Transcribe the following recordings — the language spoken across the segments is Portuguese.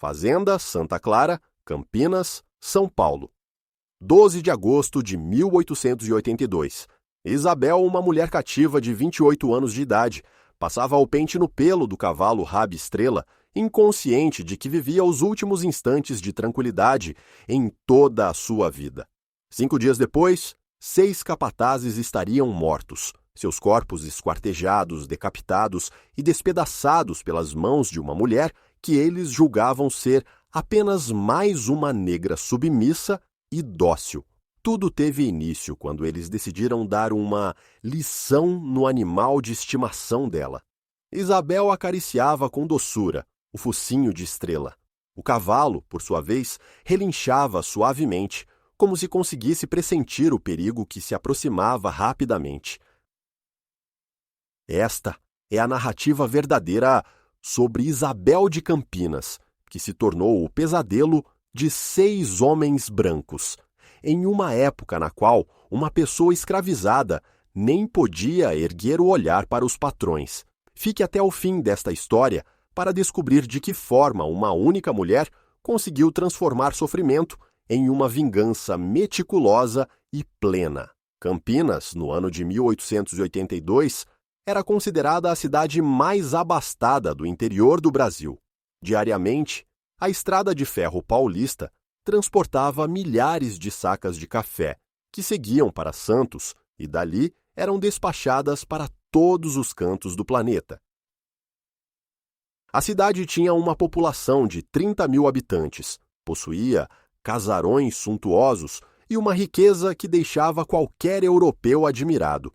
Fazenda Santa Clara, Campinas, São Paulo. 12 de agosto de 1882. Isabel, uma mulher cativa de 28 anos de idade, passava o pente no pelo do cavalo Rabi Estrela, inconsciente de que vivia os últimos instantes de tranquilidade em toda a sua vida. 5 dias depois, 6 capatazes estariam mortos, seus corpos esquartejados, decapitados e despedaçados pelas mãos de uma mulher que eles julgavam ser apenas mais uma negra submissa e dócil. Tudo teve início quando eles decidiram dar uma lição no animal de estimação dela. Isabel acariciava com doçura o focinho de Estrela. O cavalo, por sua vez, relinchava suavemente, como se conseguisse pressentir o perigo que se aproximava rapidamente. Esta é a narrativa verdadeira sobre Isabel de Campinas, que se tornou o pesadelo de 6 homens brancos, em uma época na qual uma pessoa escravizada nem podia erguer o olhar para os patrões. Fique até o fim desta história para descobrir de que forma uma única mulher conseguiu transformar sofrimento em uma vingança meticulosa e plena. Campinas, no ano de 1882, era considerada a cidade mais abastada do interior do Brasil. Diariamente, a estrada de ferro paulista transportava milhares de sacas de café, que seguiam para Santos e dali eram despachadas para todos os cantos do planeta. A cidade tinha uma população de 30 mil habitantes, possuía casarões suntuosos e uma riqueza que deixava qualquer europeu admirado.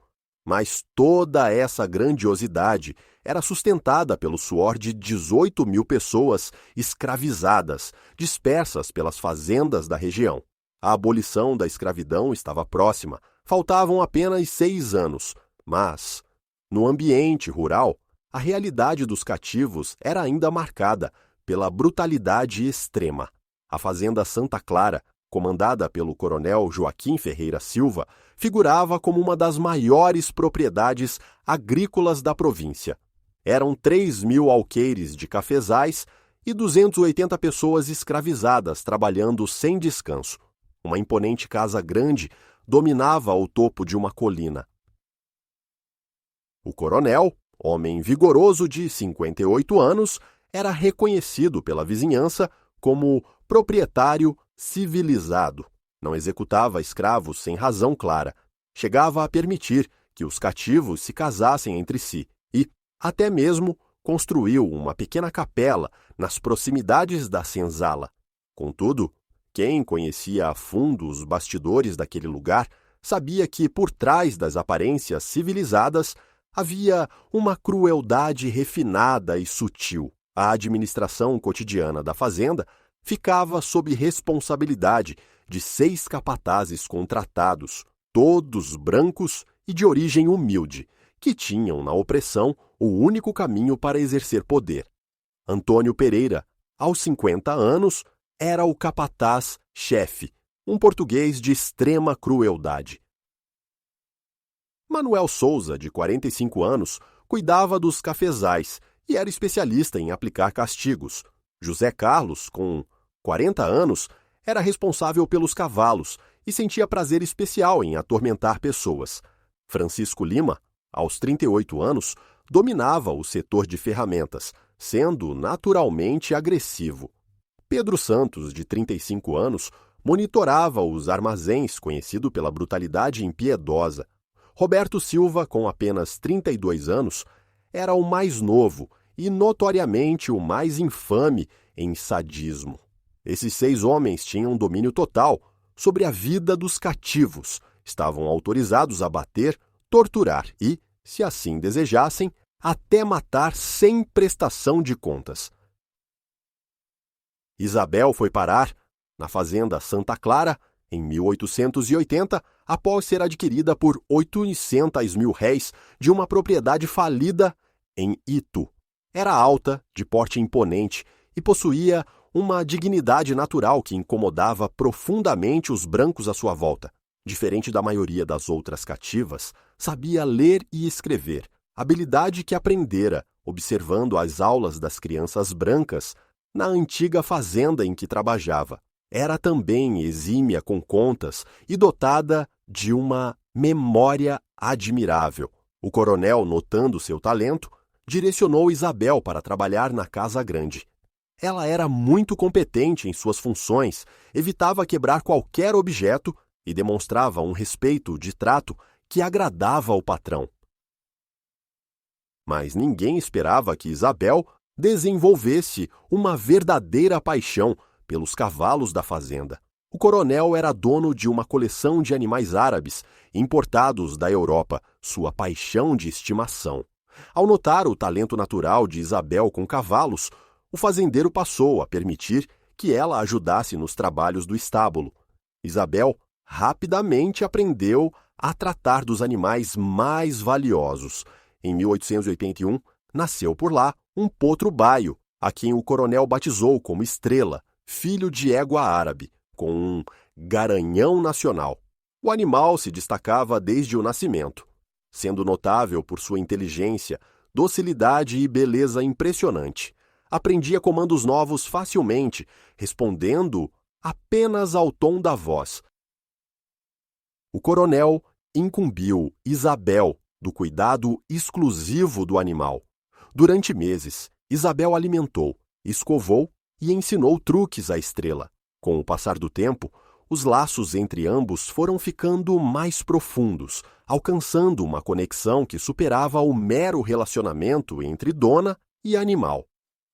Mas toda essa grandiosidade era sustentada pelo suor de 18 mil pessoas escravizadas, dispersas pelas fazendas da região. A abolição da escravidão estava próxima, faltavam apenas 6 anos, mas, no ambiente rural, a realidade dos cativos era ainda marcada pela brutalidade extrema. A fazenda Santa Clara, comandada pelo coronel Joaquim Ferreira Silva, figurava como uma das maiores propriedades agrícolas da província. Eram 3.000 alqueires de cafezais e 280 pessoas escravizadas trabalhando sem descanso. Uma imponente casa grande dominava o topo de uma colina. O coronel, homem vigoroso de 58 anos, era reconhecido pela vizinhança como proprietário civilizado. Não executava escravos sem razão clara. Chegava a permitir que os cativos se casassem entre si e, até mesmo, construiu uma pequena capela nas proximidades da senzala. Contudo, quem conhecia a fundo os bastidores daquele lugar sabia que, por trás das aparências civilizadas, havia uma crueldade refinada e sutil. A administração cotidiana da fazenda ficava sob responsabilidade de 6 capatazes contratados, todos brancos e de origem humilde, que tinham na opressão o único caminho para exercer poder. Antônio Pereira, aos 50 anos, era o capataz-chefe, um português de extrema crueldade. Manuel Souza, de 45 anos, cuidava dos cafezais e era especialista em aplicar castigos. José Carlos, com 40 anos, era responsável pelos cavalos e sentia prazer especial em atormentar pessoas. Francisco Lima, aos 38 anos, dominava o setor de ferramentas, sendo naturalmente agressivo. Pedro Santos, de 35 anos, monitorava os armazéns, conhecido pela brutalidade impiedosa. Roberto Silva, com apenas 32 anos, era o mais novo e notoriamente o mais infame em sadismo. Esses 6 homens tinham domínio total sobre a vida dos cativos, estavam autorizados a bater, torturar e, se assim desejassem, até matar sem prestação de contas. Isabel foi parar na fazenda Santa Clara em 1880, após ser adquirida por 800 mil réis de uma propriedade falida em Itu. Era alta, de porte imponente e possuía uma dignidade natural que incomodava profundamente os brancos à sua volta. Diferente da maioria das outras cativas, sabia ler e escrever, habilidade que aprendera observando as aulas das crianças brancas na antiga fazenda em que trabalhava. Era também exímia com contas e dotada de uma memória admirável. O coronel, notando seu talento, direcionou Isabel para trabalhar na Casa Grande. Ela era muito competente em suas funções, evitava quebrar qualquer objeto e demonstrava um respeito de trato que agradava ao patrão. Mas ninguém esperava que Isabel desenvolvesse uma verdadeira paixão pelos cavalos da fazenda. O coronel era dono de uma coleção de animais árabes importados da Europa, sua paixão de estimação. Ao notar o talento natural de Isabel com cavalos, o fazendeiro passou a permitir que ela ajudasse nos trabalhos do estábulo. Isabel rapidamente aprendeu a tratar dos animais mais valiosos. Em 1881, nasceu por lá um potro baio, a quem o coronel batizou como Estrela, filho de égua árabe, com um garanhão nacional. O animal se destacava desde o nascimento, sendo notável por sua inteligência, docilidade e beleza impressionante. Aprendia comandos novos facilmente, respondendo apenas ao tom da voz. O coronel incumbiu Isabel do cuidado exclusivo do animal. Durante meses, Isabel alimentou, escovou e ensinou truques à Estrela. Com o passar do tempo, os laços entre ambos foram ficando mais profundos, alcançando uma conexão que superava o mero relacionamento entre dona e animal.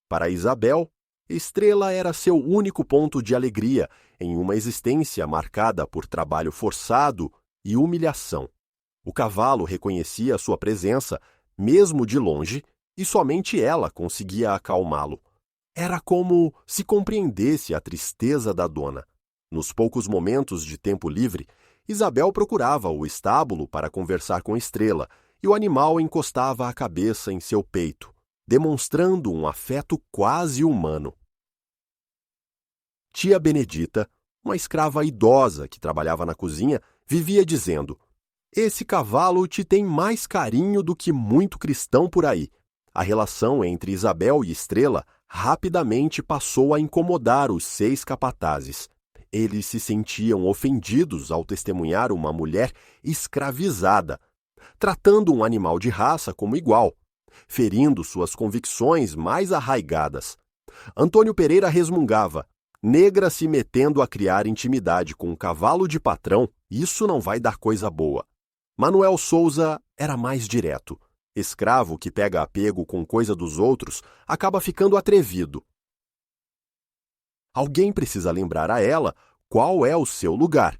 Para Isabel, Estrela era seu único ponto de alegria em uma existência marcada por trabalho forçado e humilhação. O cavalo reconhecia sua presença, mesmo de longe, e somente ela conseguia acalmá-lo. Era como se compreendesse a tristeza da dona. Nos poucos momentos de tempo livre, Isabel procurava o estábulo para conversar com Estrela, e o animal encostava a cabeça em seu peito, demonstrando um afeto quase humano. Tia Benedita, uma escrava idosa que trabalhava na cozinha, vivia dizendo: "Esse cavalo te tem mais carinho do que muito cristão por aí." A relação entre Isabel e Estrela rapidamente passou a incomodar os 6 capatazes. Eles se sentiam ofendidos ao testemunhar uma mulher escravizada, tratando um animal de raça como igual, ferindo suas convicções mais arraigadas. Antônio Pereira resmungava: "Negra se metendo a criar intimidade com um cavalo de patrão, isso não vai dar coisa boa." Manuel Souza era mais direto. Escravo que pega apego com coisa dos outros acaba ficando atrevido. Alguém precisa lembrar a ela qual é o seu lugar.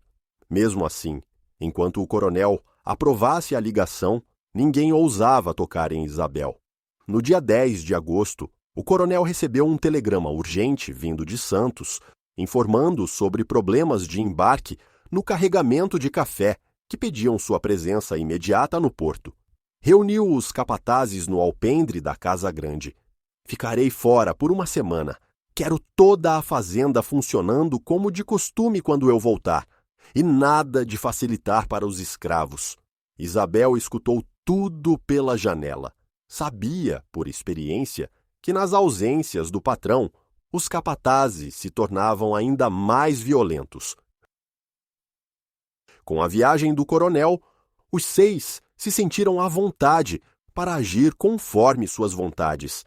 Mesmo assim, enquanto o coronel aprovasse a ligação, ninguém ousava tocar em Isabel. No dia 10 de agosto, o coronel recebeu um telegrama urgente vindo de Santos, informando sobre problemas de embarque no carregamento de café, que pediam sua presença imediata no porto. Reuniu os capatazes no alpendre da Casa Grande. "Ficarei fora por uma semana. Quero toda a fazenda funcionando como de costume quando eu voltar. E nada de facilitar para os escravos." Isabel escutou tudo pela janela. Sabia, por experiência, que nas ausências do patrão, os capatazes se tornavam ainda mais violentos. Com a viagem do coronel, os 6 se sentiram à vontade para agir conforme suas vontades.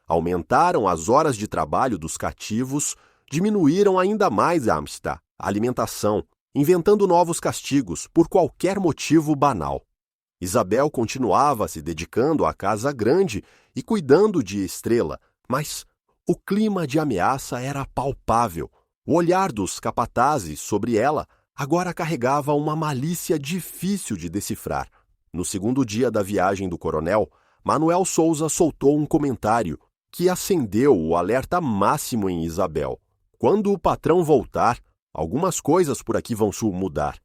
Aumentaram as horas de trabalho dos cativos, diminuíram ainda mais a alimentação, inventando novos castigos por qualquer motivo banal. Isabel continuava se dedicando à Casa Grande e cuidando de Estrela, mas o clima de ameaça era palpável. O olhar dos capatazes sobre ela agora carregava uma malícia difícil de decifrar. No segundo dia da viagem do coronel, Manuel Souza soltou um comentário que acendeu o alerta máximo em Isabel. "Quando o patrão voltar, algumas coisas por aqui vão mudar."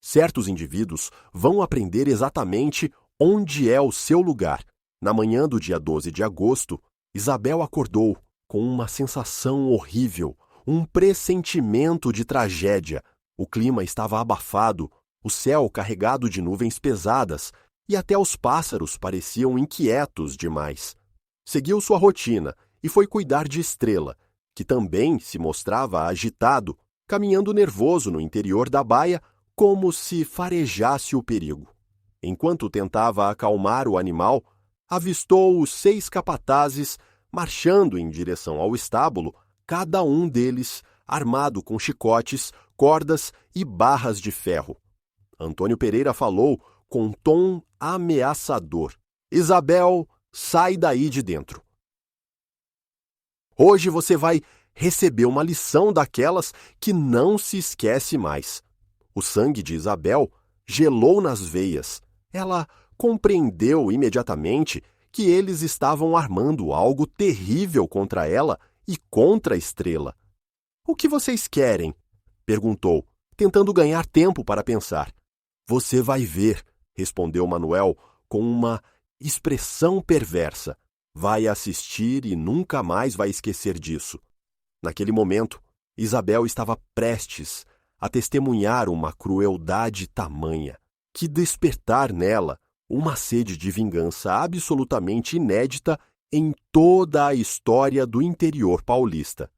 Certos indivíduos vão aprender exatamente onde é o seu lugar. Na manhã do dia 12 de agosto, Isabel acordou com uma sensação horrível, um pressentimento de tragédia. O clima estava abafado, o céu carregado de nuvens pesadas, e até os pássaros pareciam inquietos demais. Seguiu sua rotina e foi cuidar de Estrela, que também se mostrava agitado, caminhando nervoso no interior da baia, como se farejasse o perigo. Enquanto tentava acalmar o animal, avistou os 6 capatazes marchando em direção ao estábulo, cada um deles armado com chicotes, cordas e barras de ferro. Antônio Pereira falou com tom ameaçador: Isabel, sai daí de dentro. Hoje você vai receber uma lição daquelas que não se esquece mais. O sangue de Isabel gelou nas veias. Ela compreendeu imediatamente que eles estavam armando algo terrível contra ela e contra a Estrela. O que vocês querem? Perguntou, tentando ganhar tempo para pensar. Você vai ver, respondeu Manuel com uma expressão perversa. Vai assistir e nunca mais vai esquecer disso. Naquele momento, Isabel estava prestes a testemunhar uma crueldade tamanha que despertar nela uma sede de vingança absolutamente inédita em toda a história do interior paulista.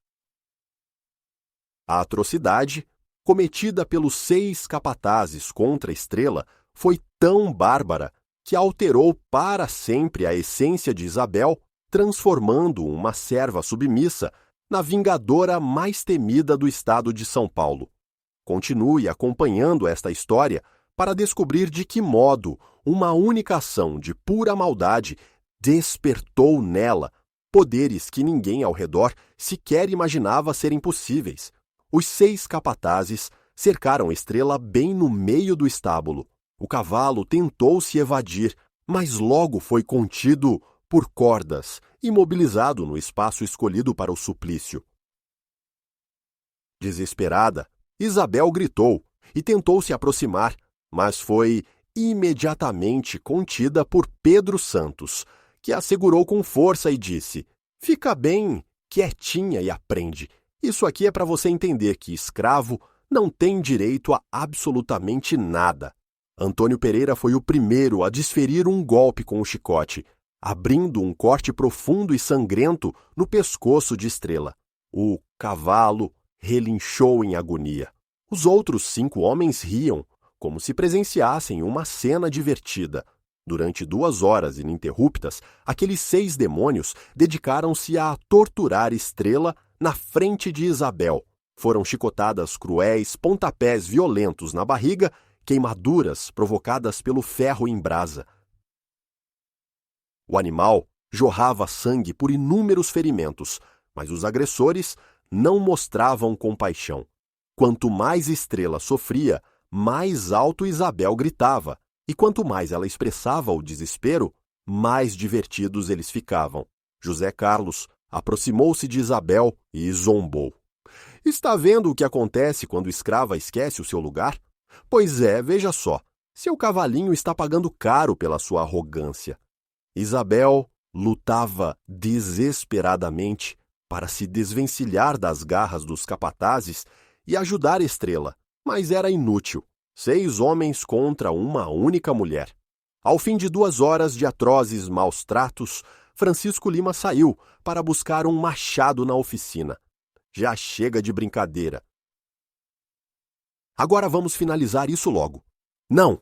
A atrocidade, cometida pelos 6 capatazes contra a Estrela, foi tão bárbara que alterou para sempre a essência de Isabel, transformando uma serva submissa na vingadora mais temida do estado de São Paulo. Continue acompanhando esta história para descobrir de que modo uma única ação de pura maldade despertou nela poderes que ninguém ao redor sequer imaginava serem possíveis. Os 6 capatazes cercaram a Estrela bem no meio do estábulo. O cavalo tentou se evadir, mas logo foi contido por cordas, imobilizado no espaço escolhido para o suplício. Desesperada, Isabel gritou e tentou se aproximar, mas foi imediatamente contida por Pedro Santos, que a segurou com força e disse: Fica bem, quietinha e aprende. Isso aqui é para você entender que escravo não tem direito a absolutamente nada. Antônio Pereira foi o primeiro a desferir um golpe com o chicote, abrindo um corte profundo e sangrento no pescoço de Estrela. O cavalo relinchou em agonia. Os outros 5 homens riam, como se presenciassem uma cena divertida. Durante 2 horas ininterruptas, aqueles 6 demônios dedicaram-se a torturar Estrela na frente de Isabel. Foram chicotadas cruéis, pontapés violentos na barriga, queimaduras provocadas pelo ferro em brasa. O animal jorrava sangue por inúmeros ferimentos, mas os agressores não mostravam compaixão. Quanto mais Estrela sofria, mais alto Isabel gritava, e quanto mais ela expressava o desespero, mais divertidos eles ficavam. José Carlos aproximou-se de Isabel e zombou. Está vendo o que acontece quando escrava esquece o seu lugar? Pois é, veja só, seu cavalinho está pagando caro pela sua arrogância. Isabel lutava desesperadamente para se desvencilhar das garras dos capatazes e ajudar Estrela, mas era inútil. 6 homens contra uma única mulher. Ao fim de 2 horas de atrozes maus tratos, Francisco Lima saiu para buscar um machado na oficina. Já chega de brincadeira. Agora vamos finalizar isso logo. Não!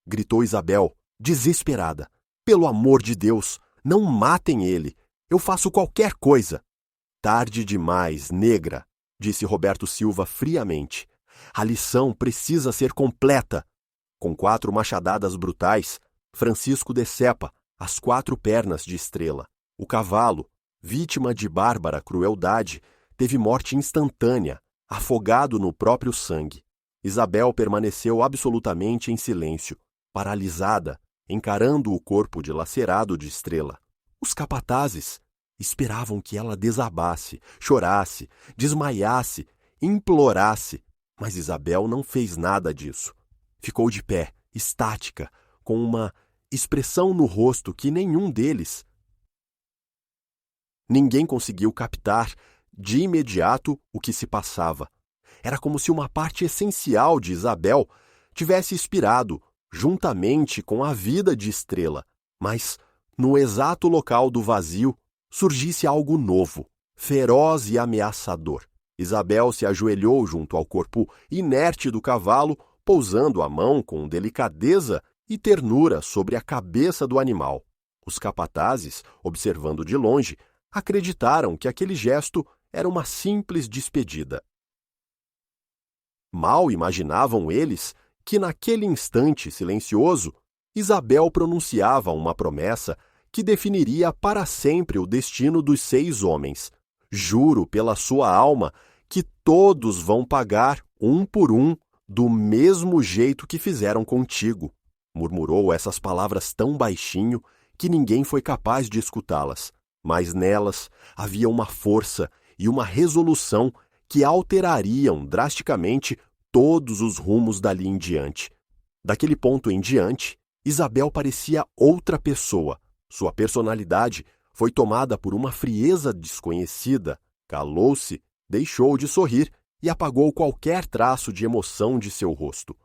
Gritou Isabel, desesperada. Pelo amor de Deus, não matem ele. Eu faço qualquer coisa. Tarde demais, negra, disse Roberto Silva friamente. A lição precisa ser completa. Com 4 machadadas brutais, Francisco decepa as 4 pernas de Estrela. O cavalo, vítima de bárbara crueldade, teve morte instantânea, afogado no próprio sangue. Isabel permaneceu absolutamente em silêncio, paralisada, encarando o corpo dilacerado de Estrela. Os capatazes esperavam que ela desabasse, chorasse, desmaiasse, implorasse, mas Isabel não fez nada disso. Ficou de pé, estática, com uma expressão no rosto que nenhum deles. Ninguém conseguiu captar de imediato o que se passava. Era como se uma parte essencial de Isabel tivesse expirado juntamente com a vida de Estrela, mas no exato local do vazio surgisse algo novo, feroz e ameaçador. Isabel se ajoelhou junto ao corpo inerte do cavalo, pousando a mão com delicadeza e ternura sobre a cabeça do animal. Os capatazes, observando de longe, acreditaram que aquele gesto era uma simples despedida. Mal imaginavam eles que, naquele instante silencioso, Isabel pronunciava uma promessa que definiria para sempre o destino dos 6 homens. Juro pela sua alma que todos vão pagar, um por um, do mesmo jeito que fizeram contigo. Murmurou essas palavras tão baixinho que ninguém foi capaz de escutá-las, mas nelas havia uma força e uma resolução que alterariam drasticamente todos os rumos dali em diante. Daquele ponto em diante, Isabel parecia outra pessoa. Sua personalidade foi tomada por uma frieza desconhecida. Calou-se, deixou de sorrir e apagou qualquer traço de emoção de seu rosto.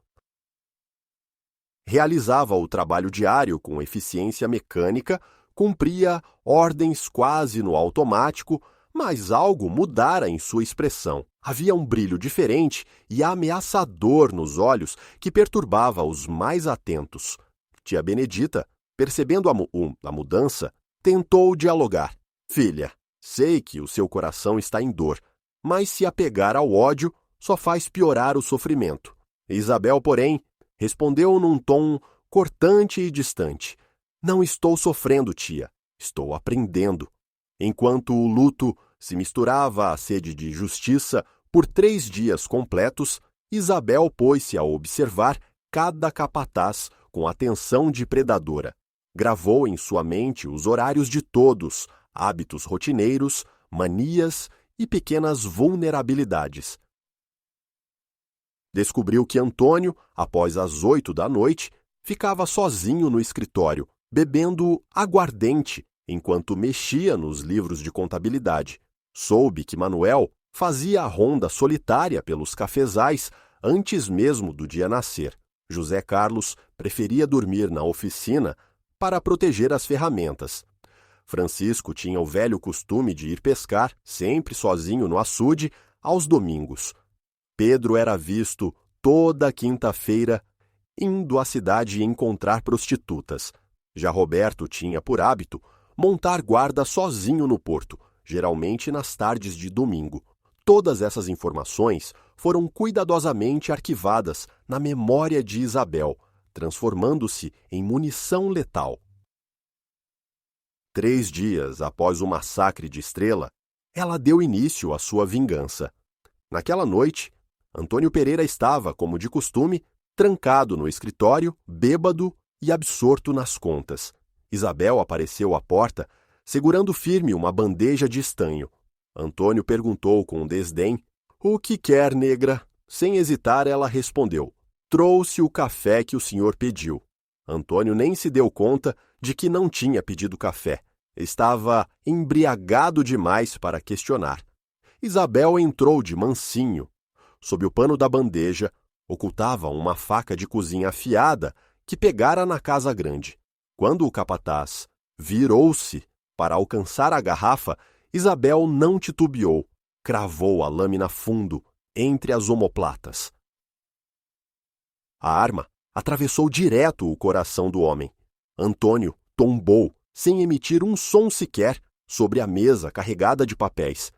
Realizava o trabalho diário com eficiência mecânica, cumpria ordens quase no automático, mas algo mudara em sua expressão. Havia um brilho diferente e ameaçador nos olhos que perturbava os mais atentos. Tia Benedita, percebendo a mudança, tentou dialogar. Filha, sei que o seu coração está em dor, mas se apegar ao ódio só faz piorar o sofrimento. Isabel, porém, respondeu num tom cortante e distante. Não estou sofrendo, tia. Estou aprendendo. Enquanto o luto se misturava à sede de justiça por 3 dias completos, Isabel pôs-se a observar cada capataz com atenção de predadora. Gravou em sua mente os horários de todos, hábitos rotineiros, manias e pequenas vulnerabilidades. Descobriu que Antônio, após as 8 da noite, ficava sozinho no escritório, bebendo aguardente enquanto mexia nos livros de contabilidade. Soube que Manuel fazia a ronda solitária pelos cafezais antes mesmo do dia nascer. José Carlos preferia dormir na oficina para proteger as ferramentas. Francisco tinha o velho costume de ir pescar, sempre sozinho no açude, aos domingos. Pedro era visto toda quinta-feira indo à cidade encontrar prostitutas. Já Roberto tinha por hábito montar guarda sozinho no porto, geralmente nas tardes de domingo. Todas essas informações foram cuidadosamente arquivadas na memória de Isabel, transformando-se em munição letal. 3 dias após o massacre de Estrela, ela deu início à sua vingança. Naquela noite, Antônio Pereira estava, como de costume, trancado no escritório, bêbado e absorto nas contas. Isabel apareceu à porta, segurando firme uma bandeja de estanho. Antônio perguntou com desdém: "O que quer, negra?" Sem hesitar, ela respondeu: "Trouxe o café que o senhor pediu." Antônio nem se deu conta de que não tinha pedido café. Estava embriagado demais para questionar. Isabel entrou de mansinho. Sob o pano da bandeja, ocultava uma faca de cozinha afiada que pegara na casa grande. Quando o capataz virou-se para alcançar a garrafa, Isabel não titubeou, cravou a lâmina fundo entre as omoplatas. A arma atravessou direto o coração do homem. Antônio tombou, sem emitir um som sequer, sobre a mesa carregada de papéis.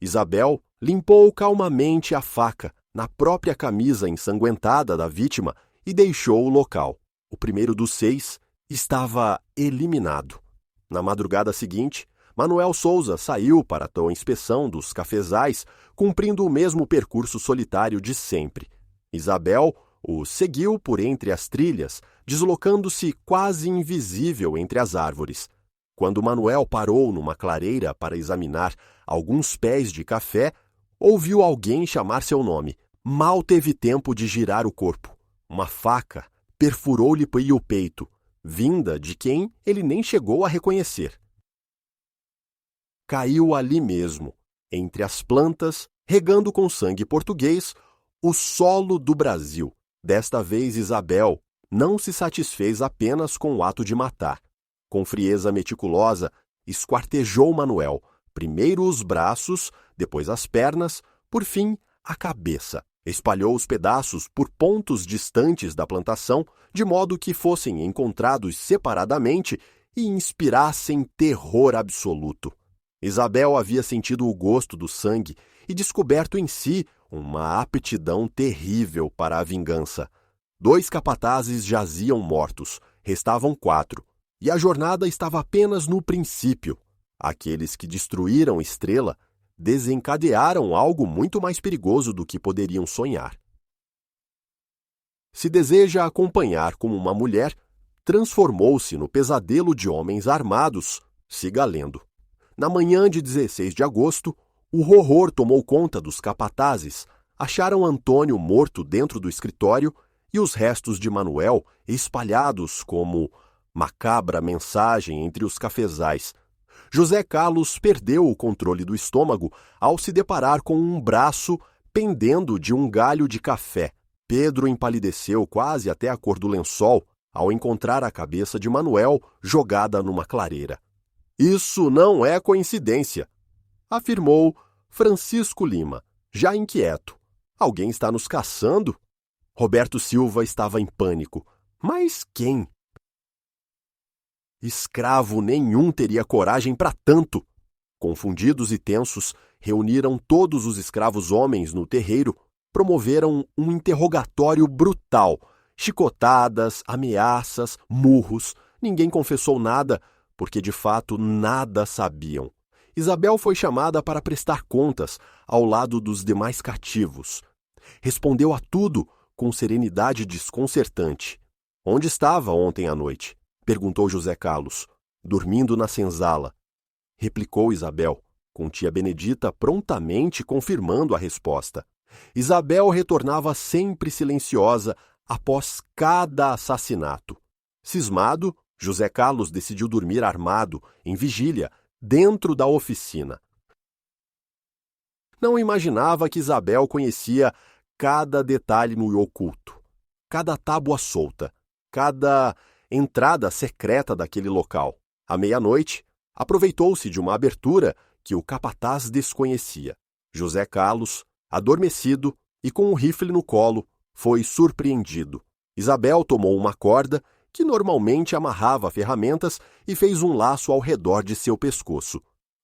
Isabel limpou calmamente a faca na própria camisa ensanguentada da vítima e deixou o local. O primeiro dos 6 estava eliminado. Na madrugada seguinte, Manuel Souza saiu para a inspeção dos cafezais, cumprindo o mesmo percurso solitário de sempre. Isabel o seguiu por entre as trilhas, deslocando-se quase invisível entre as árvores. Quando Manuel parou numa clareira para examinar alguns pés de café, ouviu alguém chamar seu nome. Mal teve tempo de girar o corpo. Uma faca perfurou-lhe o peito, vinda de quem ele nem chegou a reconhecer. Caiu ali mesmo, entre as plantas, regando com sangue português o solo do Brasil. Desta vez Isabel não se satisfez apenas com o ato de matar. Com frieza meticulosa, esquartejou Manuel, primeiro os braços, depois as pernas, por fim a cabeça. Espalhou os pedaços por pontos distantes da plantação, de modo que fossem encontrados separadamente e inspirassem terror absoluto. Isabel havia sentido o gosto do sangue e descoberto em si uma aptidão terrível para a vingança. 2 capatazes jaziam mortos, restavam 4, e a jornada estava apenas no princípio. Aqueles que destruíram Estrela desencadearam algo muito mais perigoso do que poderiam sonhar. Se deseja acompanhar como uma mulher, transformou-se no pesadelo de homens armados, siga lendo. Na manhã de 16 de agosto, o horror tomou conta dos capatazes. Acharam Antônio morto dentro do escritório e os restos de Manuel espalhados como macabra mensagem entre os cafezais. José Carlos perdeu o controle do estômago ao se deparar com um braço pendendo de um galho de café. Pedro empalideceu quase até a cor do lençol ao encontrar a cabeça de Manuel jogada numa clareira. Isso não é coincidência, afirmou Francisco Lima, já inquieto. Alguém está nos caçando? Roberto Silva estava em pânico. Mas quem? Escravo nenhum teria coragem para tanto. Confundidos e tensos, reuniram todos os escravos homens no terreiro, promoveram um interrogatório brutal, chicotadas, ameaças, murros. Ninguém confessou nada, porque de fato nada sabiam. Isabel foi chamada para prestar contas ao lado dos demais cativos. Respondeu a tudo com serenidade desconcertante. Onde estava ontem à noite? Perguntou José Carlos. Dormindo na senzala. Replicou Isabel, com tia Benedita prontamente confirmando a resposta. Isabel retornava sempre silenciosa após cada assassinato. Cismado, José Carlos decidiu dormir armado, em vigília, dentro da oficina. Não imaginava que Isabel conhecia cada detalhe no oculto, cada tábua solta, cada entrada secreta daquele local. À meia-noite, aproveitou-se de uma abertura que o capataz desconhecia. José Carlos, adormecido e com um rifle no colo, foi surpreendido. Isabel tomou uma corda que normalmente amarrava ferramentas e fez um laço ao redor de seu pescoço.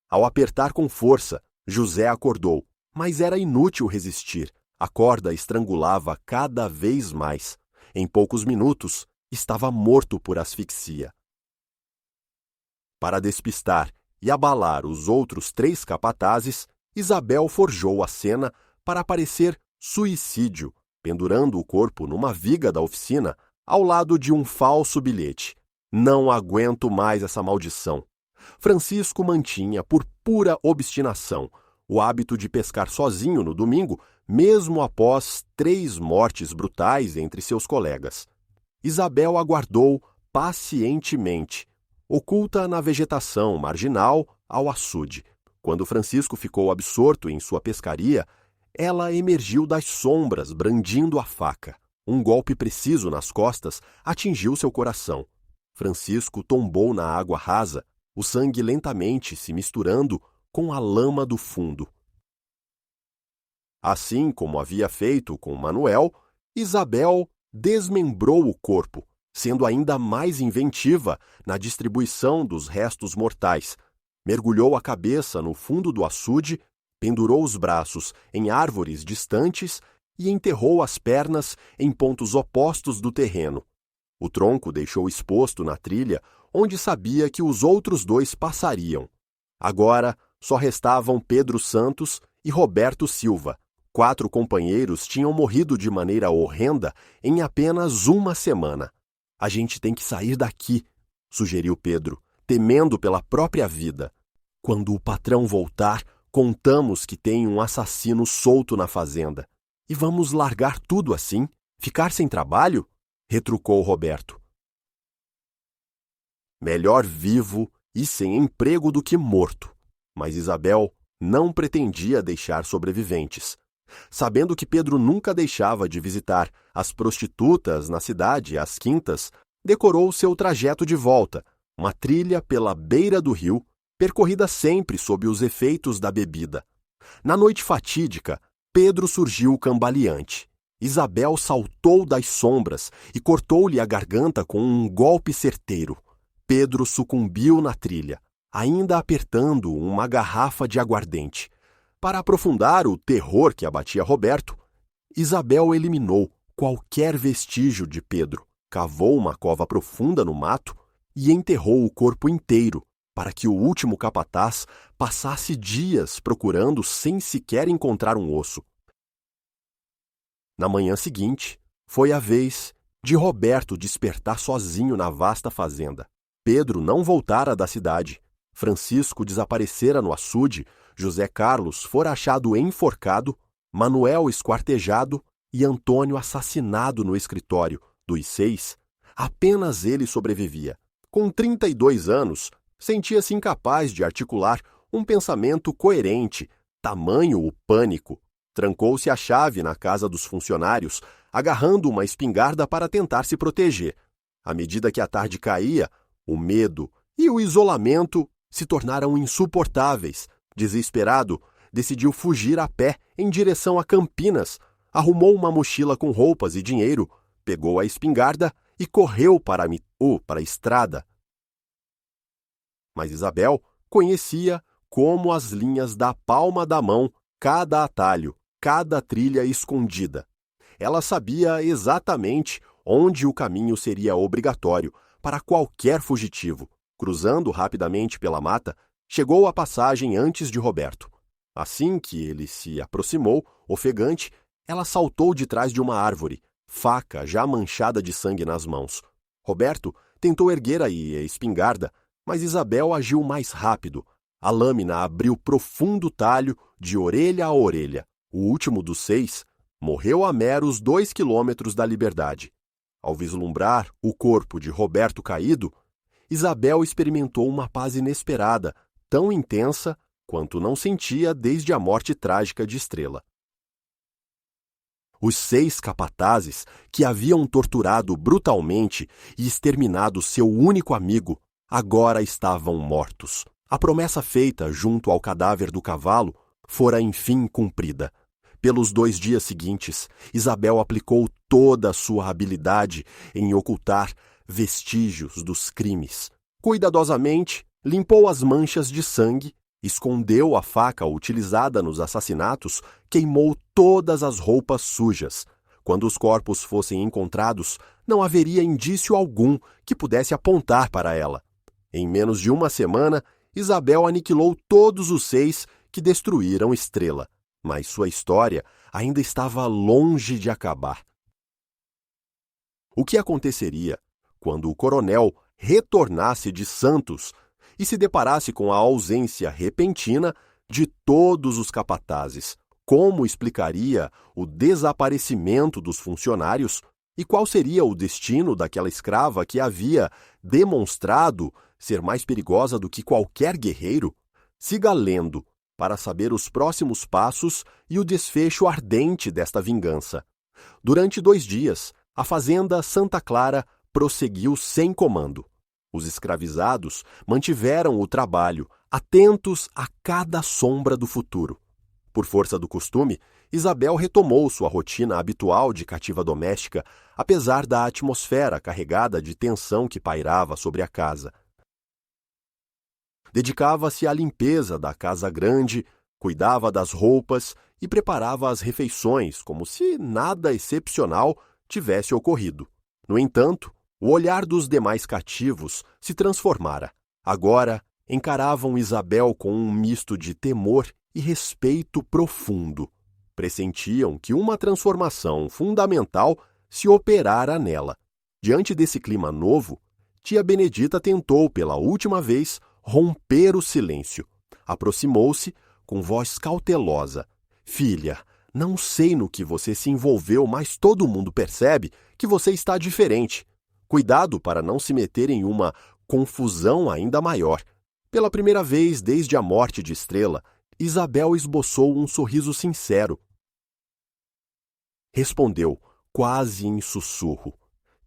Ao apertar com força, José acordou, mas era inútil resistir. A corda estrangulava cada vez mais. Em poucos minutos, estava morto por asfixia. Para despistar e abalar os outros 3 capatazes, Isabel forjou a cena para parecer suicídio, pendurando o corpo numa viga da oficina ao lado de um falso bilhete. Não aguento mais essa maldição. Francisco mantinha, por pura obstinação, o hábito de pescar sozinho no domingo, mesmo após 3 mortes brutais entre seus colegas. Isabel aguardou pacientemente, oculta na vegetação marginal ao açude. Quando Francisco ficou absorto em sua pescaria, ela emergiu das sombras, brandindo a faca. Um golpe preciso nas costas atingiu seu coração. Francisco tombou na água rasa, o sangue lentamente se misturando com a lama do fundo. Assim como havia feito com Manuel, Isabel desmembrou o corpo, sendo ainda mais inventiva na distribuição dos restos mortais. Mergulhou a cabeça no fundo do açude, pendurou os braços em árvores distantes e enterrou as pernas em pontos opostos do terreno. O tronco deixou exposto na trilha, onde sabia que os outros 2 passariam. Agora só restavam Pedro Santos e Roberto Silva. 4 companheiros tinham morrido de maneira horrenda em apenas uma semana. A gente tem que sair daqui, sugeriu Pedro, temendo pela própria vida. Quando o patrão voltar, contamos que tem um assassino solto na fazenda. E vamos largar tudo assim? Ficar sem trabalho? Retrucou Roberto. Melhor vivo e sem emprego do que morto. Mas Isabel não pretendia deixar sobreviventes. Sabendo que Pedro nunca deixava de visitar as prostitutas na cidade às quintas, decorou seu trajeto de volta, uma trilha pela beira do rio, percorrida sempre sob os efeitos da bebida. Na noite fatídica, Pedro surgiu cambaleante. Isabel saltou das sombras e cortou-lhe a garganta com um golpe certeiro. Pedro sucumbiu na trilha, ainda apertando uma garrafa de aguardente. Para aprofundar o terror que abatia Roberto, Isabel eliminou qualquer vestígio de Pedro, cavou uma cova profunda no mato e enterrou o corpo inteiro, para que o último capataz passasse dias procurando sem sequer encontrar um osso. Na manhã seguinte, foi a vez de Roberto despertar sozinho na vasta fazenda. Pedro não voltara da cidade. Francisco desaparecera no açude, José Carlos fora achado enforcado, Manuel esquartejado e Antônio assassinado no escritório. Dos 6, apenas ele sobrevivia. Com 32 anos, sentia-se incapaz de articular um pensamento coerente, tamanho o pânico. Trancou-se a chave na casa dos funcionários, agarrando uma espingarda para tentar se proteger. À medida que a tarde caía, o medo e o isolamento se tornaram insuportáveis. Desesperado, decidiu fugir a pé em direção a Campinas, arrumou uma mochila com roupas e dinheiro, pegou a espingarda e correu para a estrada. Mas Isabel conhecia como as linhas da palma da mão cada atalho, cada trilha escondida. Ela sabia exatamente onde o caminho seria obrigatório para qualquer fugitivo. Cruzando rapidamente pela mata, chegou à passagem antes de Roberto. Assim que ele se aproximou, ofegante, ela saltou de trás de uma árvore, faca já manchada de sangue nas mãos. Roberto tentou erguer a espingarda, mas Isabel agiu mais rápido. A lâmina abriu profundo talho de orelha a orelha. O último dos 6 morreu a meros 2 quilômetros da Liberdade. Ao vislumbrar o corpo de Roberto caído, Isabel experimentou uma paz inesperada, tão intensa quanto não sentia desde a morte trágica de Estrela. Os 6 capatazes que haviam torturado brutalmente e exterminado seu único amigo agora estavam mortos. A promessa feita junto ao cadáver do cavalo fora enfim cumprida. Pelos 2 dias seguintes, Isabel aplicou toda a sua habilidade em ocultar vestígios dos crimes. Cuidadosamente, limpou as manchas de sangue, escondeu a faca utilizada nos assassinatos, queimou todas as roupas sujas. Quando os corpos fossem encontrados, não haveria indício algum que pudesse apontar para ela. Em menos de uma semana, Isabel aniquilou todos os 6 que destruíram Estrela. Mas sua história ainda estava longe de acabar. O que aconteceria quando o coronel retornasse de Santos e se deparasse com a ausência repentina de todos os capatazes? Como explicaria o desaparecimento dos funcionários e qual seria o destino daquela escrava que havia demonstrado ser mais perigosa do que qualquer guerreiro? Siga lendo para saber os próximos passos e o desfecho ardente desta vingança. Durante 2 dias, a fazenda Santa Clara prosseguiu sem comando. Os escravizados mantiveram o trabalho, atentos a cada sombra do futuro. Por força do costume, Isabel retomou sua rotina habitual de cativa doméstica, apesar da atmosfera carregada de tensão que pairava sobre a casa. Dedicava-se à limpeza da casa grande, cuidava das roupas e preparava as refeições como se nada excepcional tivesse ocorrido. No entanto, o olhar dos demais cativos se transformara. Agora encaravam Isabel com um misto de temor e respeito profundo. Pressentiam que uma transformação fundamental se operara nela. Diante desse clima novo, tia Benedita tentou pela última vez romper o silêncio. Aproximou-se com voz cautelosa. Filha, não sei no que você se envolveu, mas todo mundo percebe que você está diferente. Cuidado para não se meter em uma confusão ainda maior. Pela primeira vez desde a morte de Estrela, Isabel esboçou um sorriso sincero. Respondeu, quase em sussurro.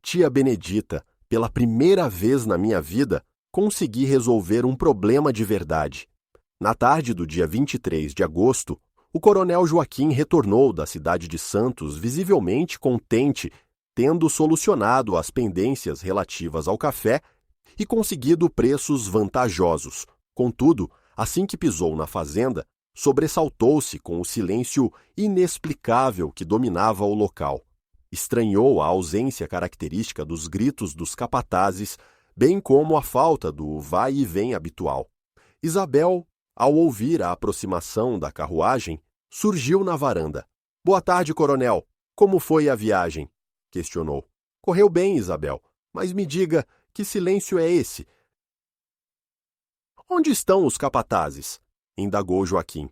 Tia Benedita, pela primeira vez na minha vida, consegui resolver um problema de verdade. Na tarde do dia 23 de agosto, o coronel Joaquim retornou da cidade de Santos visivelmente contente, tendo solucionado as pendências relativas ao café e conseguido preços vantajosos. Contudo, assim que pisou na fazenda, sobressaltou-se com o silêncio inexplicável que dominava o local. Estranhou a ausência característica dos gritos dos capatazes, bem como a falta do vai e vem habitual. Isabel, ao ouvir a aproximação da carruagem, surgiu na varanda. — Boa tarde, coronel. Como foi a viagem? Questionou. — Correu bem, Isabel. Mas me diga, que silêncio é esse? — Onde estão os capatazes? Indagou Joaquim.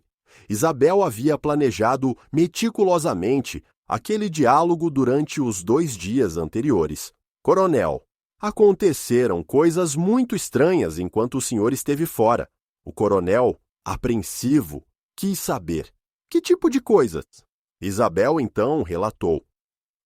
Isabel havia planejado meticulosamente aquele diálogo durante os 2 dias anteriores. — Coronel, aconteceram coisas muito estranhas enquanto o senhor esteve fora. O coronel, apreensivo, quis saber. Que tipo de coisas? Isabel então relatou.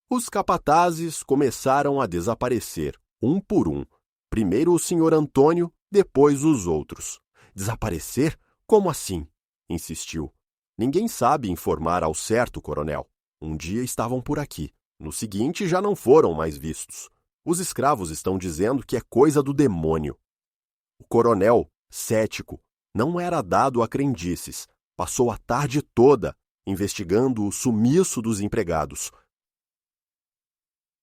Os capatazes começaram a desaparecer, um por um. Primeiro o senhor Antônio, depois os outros. Desaparecer? Como assim? Insistiu. Ninguém sabe informar ao certo, coronel. Um dia estavam por aqui. No seguinte já não foram mais vistos. Os escravos estão dizendo que é coisa do demônio. O coronel, cético, não era dado a crendices. Passou a tarde toda investigando o sumiço dos empregados.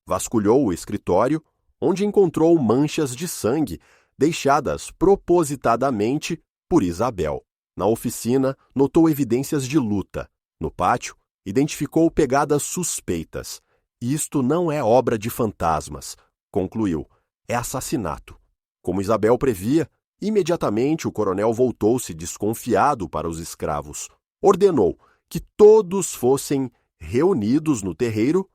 Vasculhou o escritório, onde encontrou manchas de sangue deixadas propositadamente por Isabel. Na oficina, notou evidências de luta. No pátio, identificou pegadas suspeitas. Isto não é obra de fantasmas, concluiu. É assassinato. Como Isabel previa, imediatamente o coronel voltou-se desconfiado para os escravos. Ordenou que todos fossem reunidos no terreiro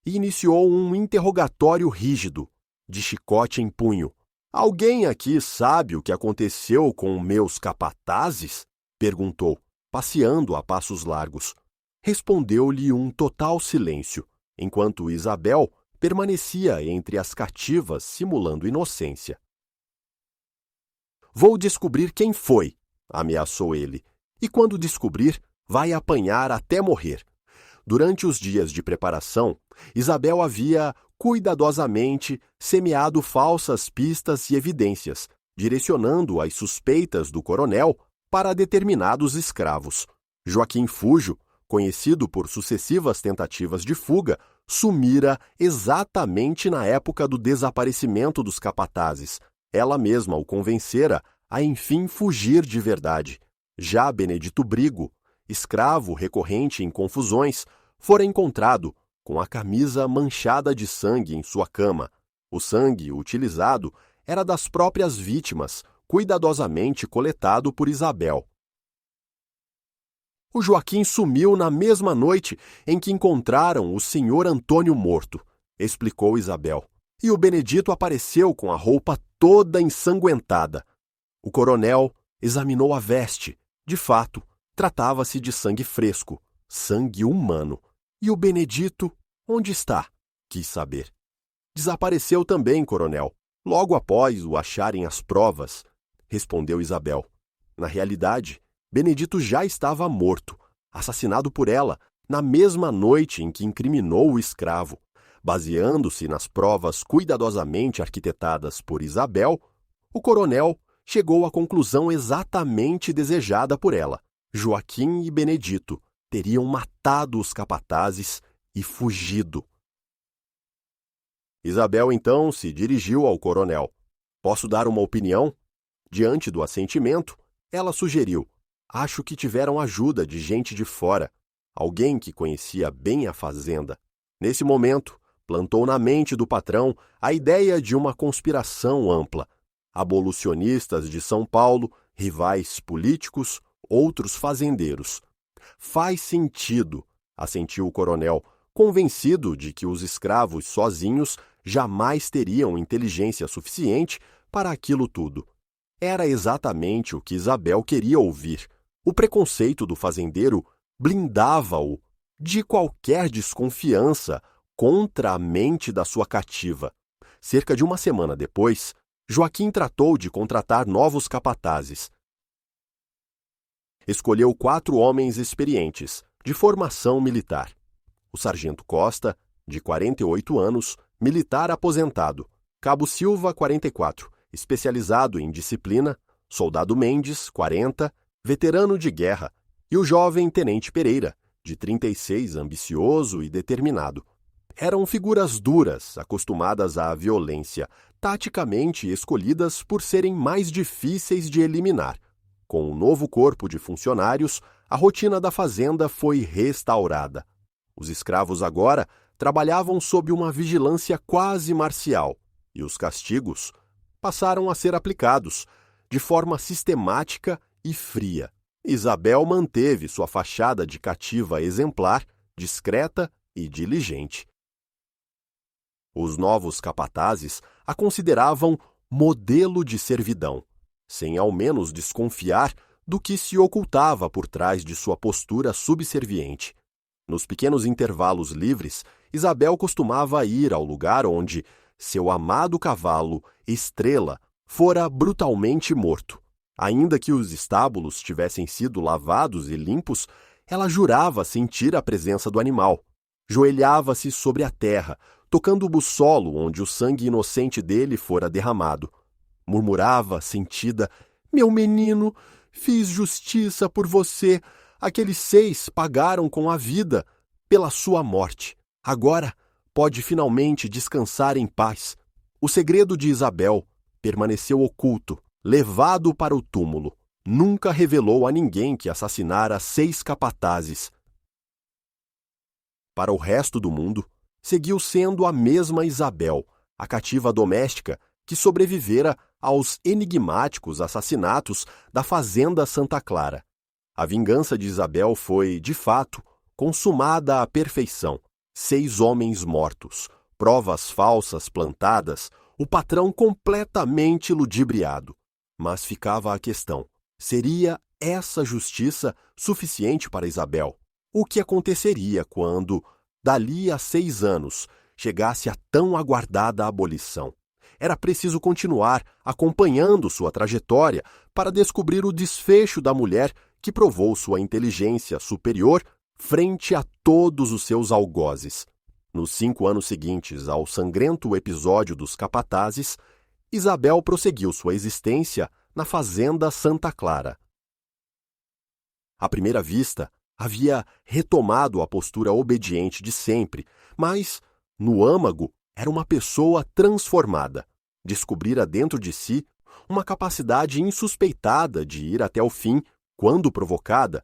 e iniciou um interrogatório rígido, de chicote em punho. Alguém aqui sabe o que aconteceu com meus capatazes? Perguntou, passeando a passos largos. Respondeu-lhe um total silêncio, enquanto Isabel permanecia entre as cativas simulando inocência. Vou descobrir quem foi, ameaçou ele, e quando descobrir, vai apanhar até morrer. Durante os dias de preparação, Isabel havia cuidadosamente semeado falsas pistas e evidências, direcionando as suspeitas do coronel para determinados escravos. Joaquim Fujo, conhecido por sucessivas tentativas de fuga, sumira exatamente na época do desaparecimento dos capatazes. Ela mesma o convencera a enfim fugir de verdade. Já Benedito Brigo, escravo recorrente em confusões, fora encontrado com a camisa manchada de sangue em sua cama. O sangue utilizado era das próprias vítimas, cuidadosamente coletado por Isabel. O Joaquim sumiu na mesma noite em que encontraram o senhor Antônio morto, explicou Isabel. E o Benedito apareceu com a roupa toda ensanguentada. O coronel examinou a veste. De fato, tratava-se de sangue fresco, sangue humano. E o Benedito, onde está? Quis saber. Desapareceu também, coronel, logo após o acharem as provas, respondeu Isabel. Na realidade, Benedito já estava morto, assassinado por ela, na mesma noite em que incriminou o escravo. Baseando-se nas provas cuidadosamente arquitetadas por Isabel, o coronel chegou à conclusão exatamente desejada por ela. Joaquim e Benedito teriam matado os capatazes e fugido. Isabel então se dirigiu ao coronel. Posso dar uma opinião? Diante do assentimento, ela sugeriu. Acho que tiveram ajuda de gente de fora, alguém que conhecia bem a fazenda. Nesse momento, plantou na mente do patrão a ideia de uma conspiração ampla. Abolicionistas de São Paulo, rivais políticos, outros fazendeiros. Faz sentido, assentiu o coronel, convencido de que os escravos sozinhos jamais teriam inteligência suficiente para aquilo tudo. Era exatamente o que Isabel queria ouvir. O preconceito do fazendeiro blindava-o de qualquer desconfiança contra a mente da sua cativa. Cerca de uma semana depois, Joaquim tratou de contratar novos capatazes. Escolheu 4 homens experientes, de formação militar. O sargento Costa, de 48 anos, militar aposentado. Cabo Silva, 44, especializado em disciplina. Soldado Mendes, 40, veterano de guerra. E o jovem Tenente Pereira, de 36, ambicioso e determinado. Eram figuras duras, acostumadas à violência, taticamente escolhidas por serem mais difíceis de eliminar. Com o novo corpo de funcionários, a rotina da fazenda foi restaurada. Os escravos agora trabalhavam sob uma vigilância quase marcial, e os castigos passaram a ser aplicados de forma sistemática e fria. Isabel manteve sua fachada de cativa exemplar, discreta e diligente. Os novos capatazes a consideravam modelo de servidão, sem ao menos desconfiar do que se ocultava por trás de sua postura subserviente. Nos pequenos intervalos livres, Isabel costumava ir ao lugar onde seu amado cavalo, Estrela, fora brutalmente morto. Ainda que os estábulos tivessem sido lavados e limpos, ela jurava sentir a presença do animal. Joelhava-se sobre a terra, tocando o buçolo onde o sangue inocente dele fora derramado. Murmurava, sentida: "Meu menino, fiz justiça por você. Aqueles 6 pagaram com a vida pela sua morte. Agora pode finalmente descansar em paz." O segredo de Isabel permaneceu oculto, levado para o túmulo. Nunca revelou a ninguém que assassinara 6 capatazes. Para o resto do mundo, seguiu sendo a mesma Isabel, a cativa doméstica que sobrevivera aos enigmáticos assassinatos da Fazenda Santa Clara. A vingança de Isabel foi, de fato, consumada à perfeição. 6 homens mortos, provas falsas plantadas, o patrão completamente ludibriado. Mas ficava a questão: seria essa justiça suficiente para Isabel? O que aconteceria quando, dali a 6 anos, chegasse a tão aguardada abolição? Era preciso continuar acompanhando sua trajetória para descobrir o desfecho da mulher que provou sua inteligência superior frente a todos os seus algozes. Nos 5 anos seguintes ao sangrento episódio dos capatazes, Isabel prosseguiu sua existência na Fazenda Santa Clara. À primeira vista, havia retomado a postura obediente de sempre, mas, no âmago, era uma pessoa transformada. Descobrira dentro de si uma capacidade insuspeitada de ir até o fim, quando provocada,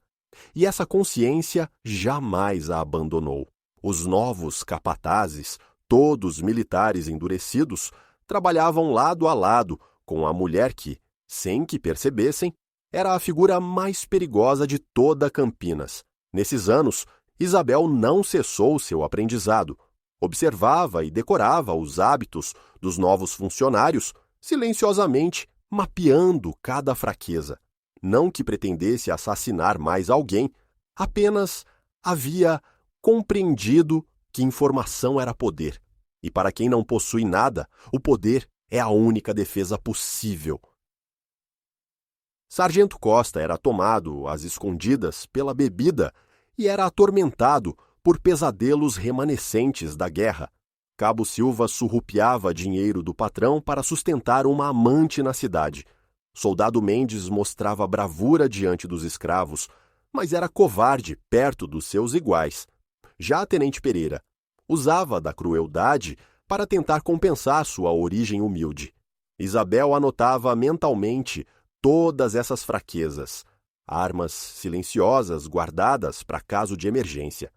e essa consciência jamais a abandonou. Os novos capatazes, todos militares endurecidos, trabalhavam lado a lado com a mulher que, sem que percebessem, era a figura mais perigosa de toda Campinas. Nesses anos, Isabel não cessou seu aprendizado. Observava e decorava os hábitos dos novos funcionários, silenciosamente mapeando cada fraqueza. Não que pretendesse assassinar mais alguém, apenas havia compreendido que informação era poder. E para quem não possui nada, o poder é a única defesa possível. Sargento Costa era tomado às escondidas pela bebida e era atormentado por pesadelos remanescentes da guerra. Cabo Silva surrupiava dinheiro do patrão para sustentar uma amante na cidade. Soldado Mendes mostrava bravura diante dos escravos, mas era covarde perto dos seus iguais. Já Tenente Pereira usava da crueldade para tentar compensar sua origem humilde. Isabel anotava mentalmente todas essas fraquezas, armas silenciosas guardadas para caso de emergência.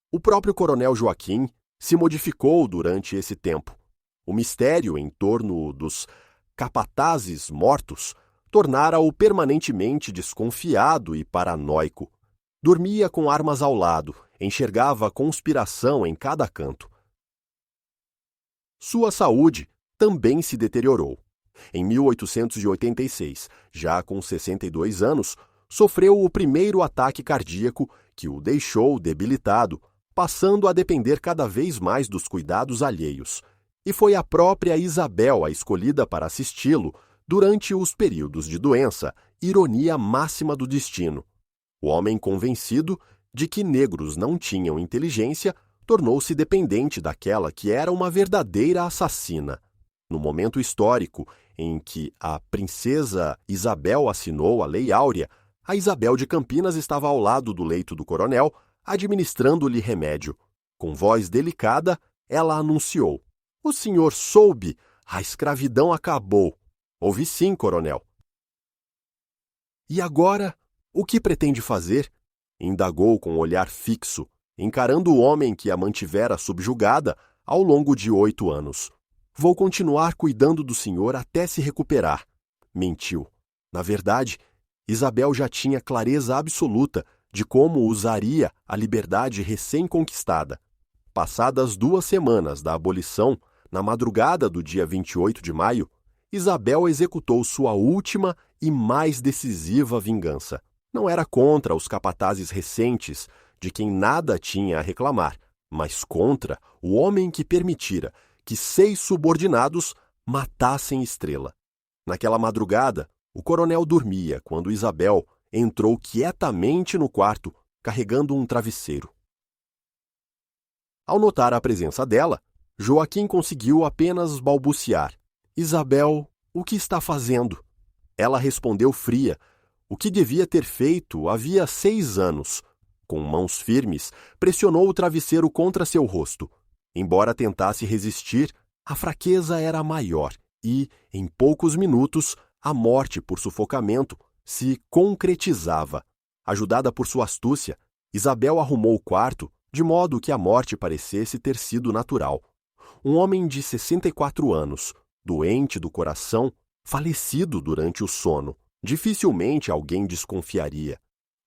O próprio Coronel Joaquim se modificou durante esse tempo. O mistério em torno dos capatazes mortos tornara-o permanentemente desconfiado e paranoico. Dormia com armas ao lado, enxergava conspiração em cada canto. Sua saúde também se deteriorou. Em 1886, já com 62 anos, sofreu o primeiro ataque cardíaco que o deixou debilitado, passando a depender cada vez mais dos cuidados alheios. e foi a própria Isabel a escolhida para assisti-lo durante os períodos de doença, ironia máxima do destino. O homem convencido de que negros não tinham inteligência tornou-se dependente daquela que era uma verdadeira assassina. No momento histórico em que a princesa Isabel assinou a Lei Áurea, a Isabel de Campinas estava ao lado do leito do coronel, administrando-lhe remédio. Com voz delicada, ela anunciou: "O senhor soube? A escravidão acabou." "Ouvi sim, coronel." "E agora, o que pretende fazer?" indagou com olhar fixo, encarando o homem que a mantivera subjugada ao longo de 8 anos. "Vou continuar cuidando do senhor até se recuperar." Mentiu. Na verdade, Isabel já tinha clareza absoluta de como usaria a liberdade recém-conquistada. Passadas 2 semanas da abolição, na madrugada do dia 28 de maio, Isabel executou sua última e mais decisiva vingança. Não era contra os capatazes recentes, de quem nada tinha a reclamar, mas contra o homem que permitira que 6 subordinados matassem Estrela. Naquela madrugada, o coronel dormia quando Isabel entrou quietamente no quarto, carregando um travesseiro. Ao notar a presença dela, Joaquim conseguiu apenas balbuciar: "Isabel, o que está fazendo?" Ela respondeu fria, o que devia ter feito havia 6 anos. Com mãos firmes, pressionou o travesseiro contra seu rosto. Embora tentasse resistir, a fraqueza era maior e, em poucos minutos, a morte por sufocamento se concretizava. Ajudada por sua astúcia, Isabel arrumou o quarto de modo que a morte parecesse ter sido natural. Um homem de 64 anos, doente do coração, falecido durante o sono. Dificilmente alguém desconfiaria.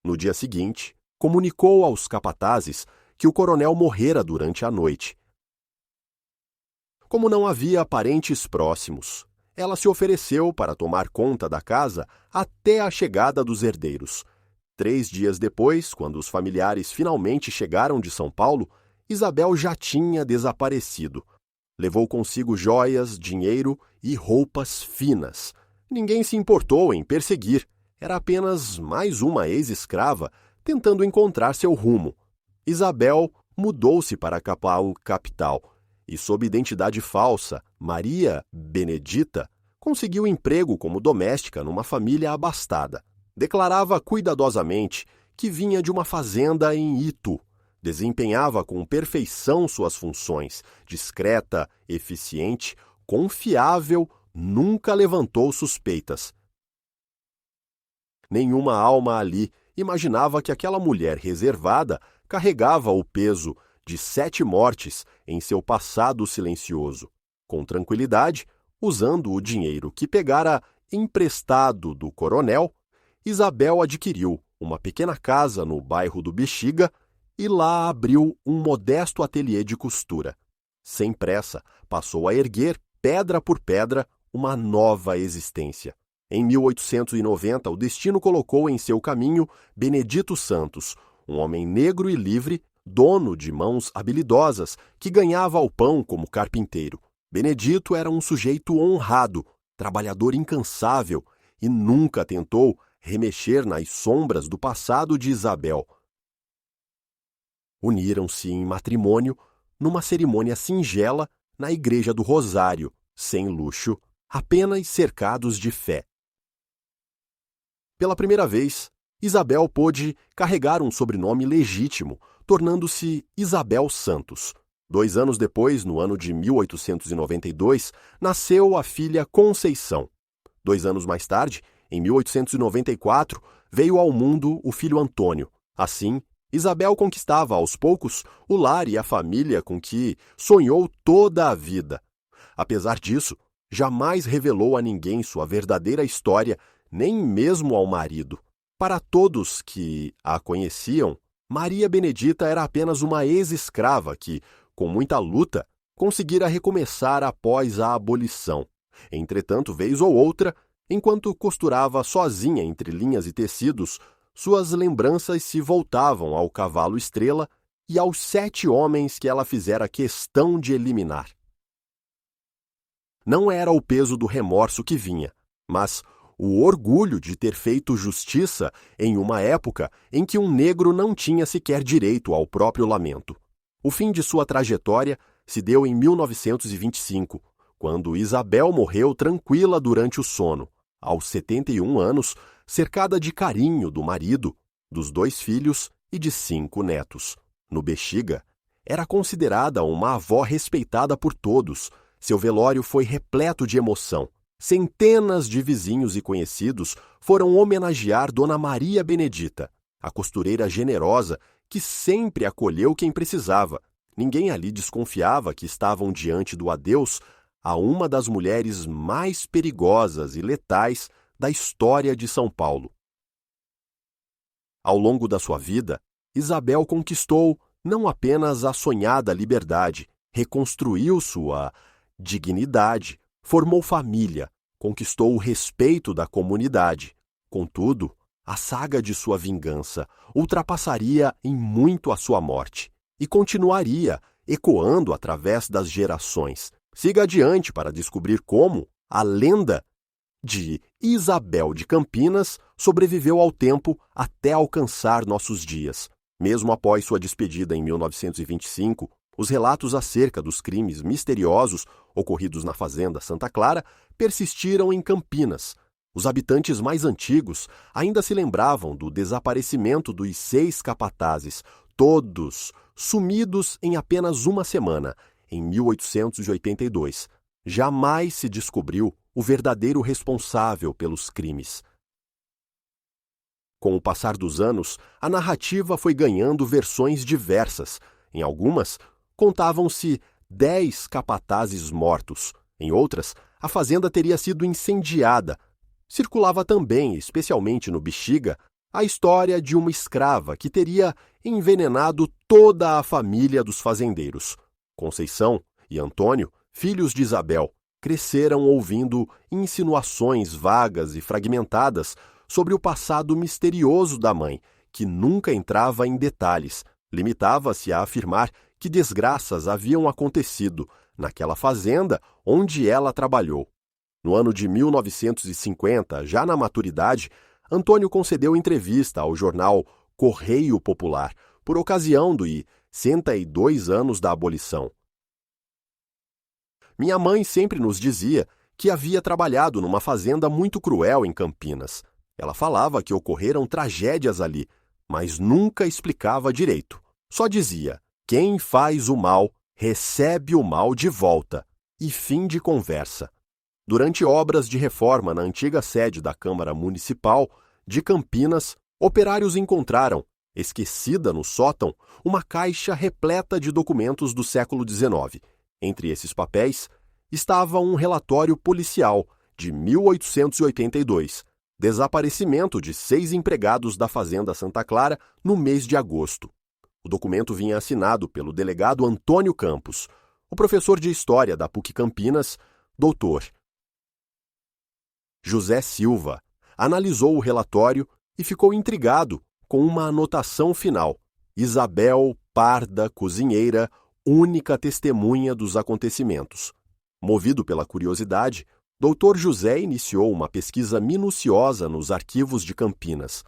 No dia seguinte, comunicou aos capatazes que o coronel morrera durante a noite. Como não havia parentes próximos, ela se ofereceu para tomar conta da casa até a chegada dos herdeiros. 3 dias depois, quando os familiares finalmente chegaram de São Paulo, Isabel já tinha desaparecido. Levou consigo joias, dinheiro e roupas finas. Ninguém se importou em perseguir. Era apenas mais uma ex-escrava tentando encontrar seu rumo. Isabel mudou-se para a capital e, sob identidade falsa, Maria Benedita, conseguiu emprego como doméstica numa família abastada. Declarava cuidadosamente que vinha de uma fazenda em Itu. Desempenhava com perfeição suas funções, discreta, eficiente, confiável, nunca levantou suspeitas. Nenhuma alma ali imaginava que aquela mulher reservada carregava o peso de 7 mortes em seu passado silencioso. Com tranquilidade, usando o dinheiro que pegara emprestado do coronel, Isabel adquiriu uma pequena casa no bairro do Bexiga e lá abriu um modesto ateliê de costura. Sem pressa, passou a erguer, pedra por pedra, uma nova existência. Em 1890, o destino colocou em seu caminho Benedito Santos, um homem negro e livre, dono de mãos habilidosas, que ganhava o pão como carpinteiro. Benedito era um sujeito honrado, trabalhador incansável e nunca tentou remexer nas sombras do passado de Isabel. Uniram-se em matrimônio numa cerimônia singela na Igreja do Rosário, sem luxo, apenas cercados de fé. Pela primeira vez, Isabel pôde carregar um sobrenome legítimo, tornando-se Isabel Santos. 2 anos depois, no ano de 1892, nasceu a filha Conceição. 2 anos mais tarde, em 1894, veio ao mundo o filho Antônio. Assim, Isabel conquistava aos poucos o lar e a família com que sonhou toda a vida. Apesar disso, jamais revelou a ninguém sua verdadeira história, nem mesmo ao marido. Para todos que a conheciam, Maria Benedita era apenas uma ex-escrava que, com muita luta, conseguira recomeçar após a abolição. Entretanto, vez ou outra, enquanto costurava sozinha entre linhas e tecidos, suas lembranças se voltavam ao cavalo Estrela e aos 7 homens que ela fizera questão de eliminar. não era o peso do remorso que vinha, mas o orgulho de ter feito justiça em uma época em que um negro não tinha sequer direito ao próprio lamento. O fim de sua trajetória se deu em 1925, quando Isabel morreu tranquila durante o sono, aos 71 anos, cercada de carinho do marido, dos 2 filhos e de 5 netos. No Bexiga, era considerada uma avó respeitada por todos. Seu velório foi repleto de emoção. Centenas de vizinhos e conhecidos foram homenagear Dona Maria Benedita, a costureira generosa que sempre acolheu quem precisava. Ninguém ali desconfiava que estavam diante do adeus a uma das mulheres mais perigosas e letais da história de São Paulo. Ao longo da sua vida, Isabel conquistou não apenas a sonhada liberdade, reconstruiu sua dignidade, formou família, conquistou o respeito da comunidade. Contudo, a saga de sua vingança ultrapassaria em muito a sua morte e continuaria ecoando através das gerações. Siga adiante para descobrir como a lenda de Isabel de Campinas sobreviveu ao tempo até alcançar nossos dias. Mesmo após sua despedida em 1925, os relatos acerca dos crimes misteriosos ocorridos na fazenda Santa Clara persistiram em Campinas. Os habitantes mais antigos ainda se lembravam do desaparecimento dos 6 capatazes, todos sumidos em apenas uma semana, em 1882. Jamais se descobriu o verdadeiro responsável pelos crimes. Com o passar dos anos, a narrativa foi ganhando versões diversas. Em algumas, contavam-se 10 capatazes mortos. Em outras, a fazenda teria sido incendiada. Circulava também, especialmente no Bexiga, a história de uma escrava que teria envenenado toda a família dos fazendeiros. Conceição e Antônio, filhos de Isabel, cresceram ouvindo insinuações vagas e fragmentadas sobre o passado misterioso da mãe, que nunca entrava em detalhes, limitava-se a afirmar que desgraças haviam acontecido naquela fazenda onde ela trabalhou. No ano de 1950, já na maturidade, Antônio concedeu entrevista ao jornal Correio Popular, por ocasião dos 102 anos da abolição. Minha mãe sempre nos dizia que havia trabalhado numa fazenda muito cruel em Campinas. Ela falava que ocorreram tragédias ali, mas nunca explicava direito. Só dizia: quem faz o mal, recebe o mal de volta. E fim de conversa. Durante obras de reforma na antiga sede da Câmara Municipal de Campinas, operários encontraram, esquecida no sótão, uma caixa repleta de documentos do século XIX. Entre esses papéis estava um relatório policial de 1882, desaparecimento de 6 empregados da Fazenda Santa Clara no mês de agosto. O documento vinha assinado pelo delegado Antônio Campos, o professor de História da PUC Campinas, doutor José Silva, analisou o relatório e ficou intrigado com uma anotação final: Isabel Parda Cozinheira, única testemunha dos acontecimentos. Movido pela curiosidade, Dr. José iniciou uma pesquisa minuciosa nos arquivos de Campinas.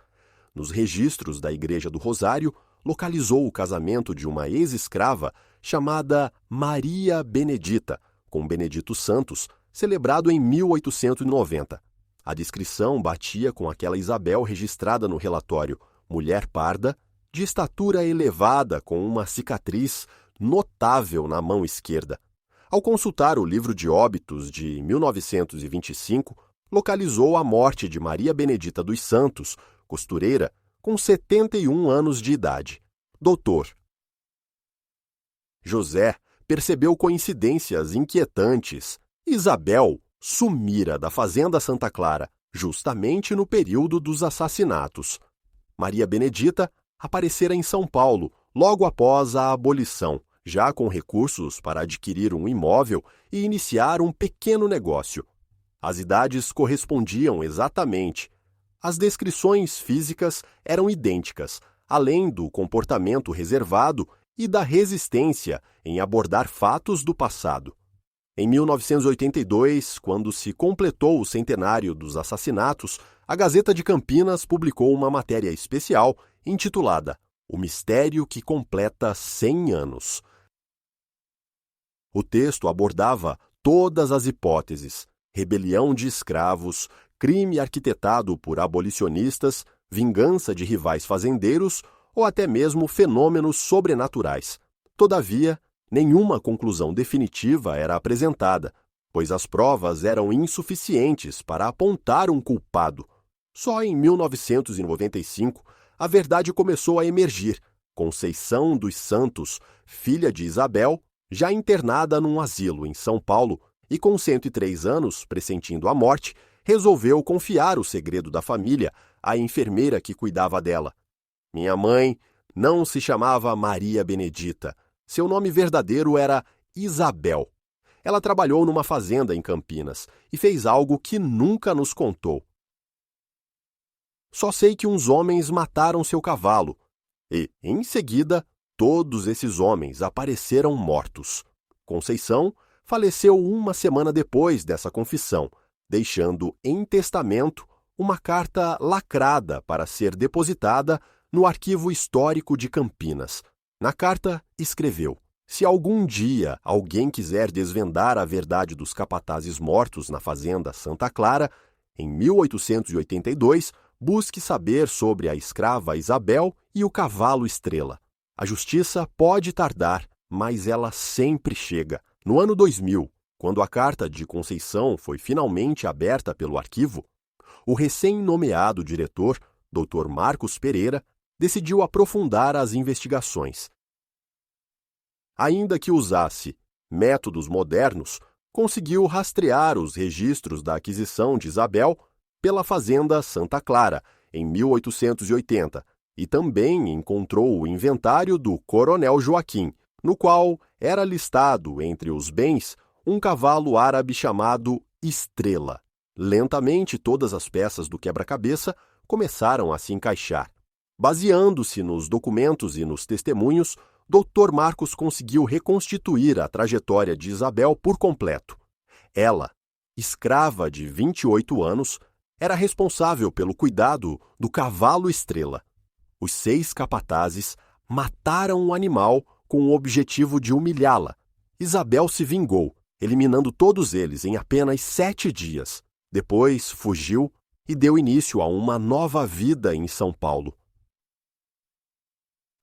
Nos registros da Igreja do Rosário, localizou o casamento de uma ex-escrava chamada Maria Benedita, com Benedito Santos, celebrado em 1890. A descrição batia com aquela Isabel registrada no relatório: mulher parda, de estatura elevada, com uma cicatriz notável na mão esquerda. Ao consultar o livro de óbitos de 1925, localizou a morte de Maria Benedita dos Santos, costureira, com 71 anos de idade. Doutor José percebeu coincidências inquietantes. Isabel sumira da Fazenda Santa Clara justamente no período dos assassinatos. Maria Benedita aparecera em São Paulo logo após a abolição, já com recursos para adquirir um imóvel e iniciar um pequeno negócio. As idades correspondiam exatamente. As descrições físicas eram idênticas, além do comportamento reservado e da resistência em abordar fatos do passado. Em 1982, quando se completou o centenário dos assassinatos, a Gazeta de Campinas publicou uma matéria especial intitulada O Mistério que Completa 100 Anos. O texto abordava todas as hipóteses: rebelião de escravos, crime arquitetado por abolicionistas, vingança de rivais fazendeiros ou até mesmo fenômenos sobrenaturais. Todavia, nenhuma conclusão definitiva era apresentada, pois as provas eram insuficientes para apontar um culpado. Só em 1995, a verdade começou a emergir. Conceição dos Santos, filha de Isabel, já internada num asilo em São Paulo e com 103 anos, pressentindo a morte, resolveu confiar o segredo da família à enfermeira que cuidava dela. Minha mãe não se chamava Maria Benedita. Seu nome verdadeiro era Isabel. Ela trabalhou numa fazenda em Campinas e fez algo que nunca nos contou. Só sei que uns homens mataram seu cavalo e, em seguida, todos esses homens apareceram mortos. Conceição faleceu uma semana depois dessa confissão, deixando em testamento uma carta lacrada para ser depositada no Arquivo Histórico de Campinas. Na carta, escreveu: se algum dia alguém quiser desvendar a verdade dos capatazes mortos na fazenda Santa Clara, em 1882, busque saber sobre a escrava Isabel e o cavalo Estrela. A justiça pode tardar, mas ela sempre chega. No ano 2000, quando a carta de Conceição foi finalmente aberta pelo arquivo, o recém-nomeado diretor, Dr. Marcos Pereira, decidiu aprofundar as investigações. Ainda que usasse métodos modernos, conseguiu rastrear os registros da aquisição de Isabel pela fazenda Santa Clara, em 1880, e também encontrou o inventário do Coronel Joaquim, no qual era listado, entre os bens, um cavalo árabe chamado Estrela. Lentamente, todas as peças do quebra-cabeça começaram a se encaixar. Baseando-se nos documentos e nos testemunhos, Dr. Marcos conseguiu reconstituir a trajetória de Isabel por completo. Ela, escrava de 28 anos, era responsável pelo cuidado do cavalo Estrela. Os 6 capatazes mataram o animal com o objetivo de humilhá-la. Isabel se vingou, eliminando todos eles em apenas 7 dias. Depois, fugiu e deu início a uma nova vida em São Paulo.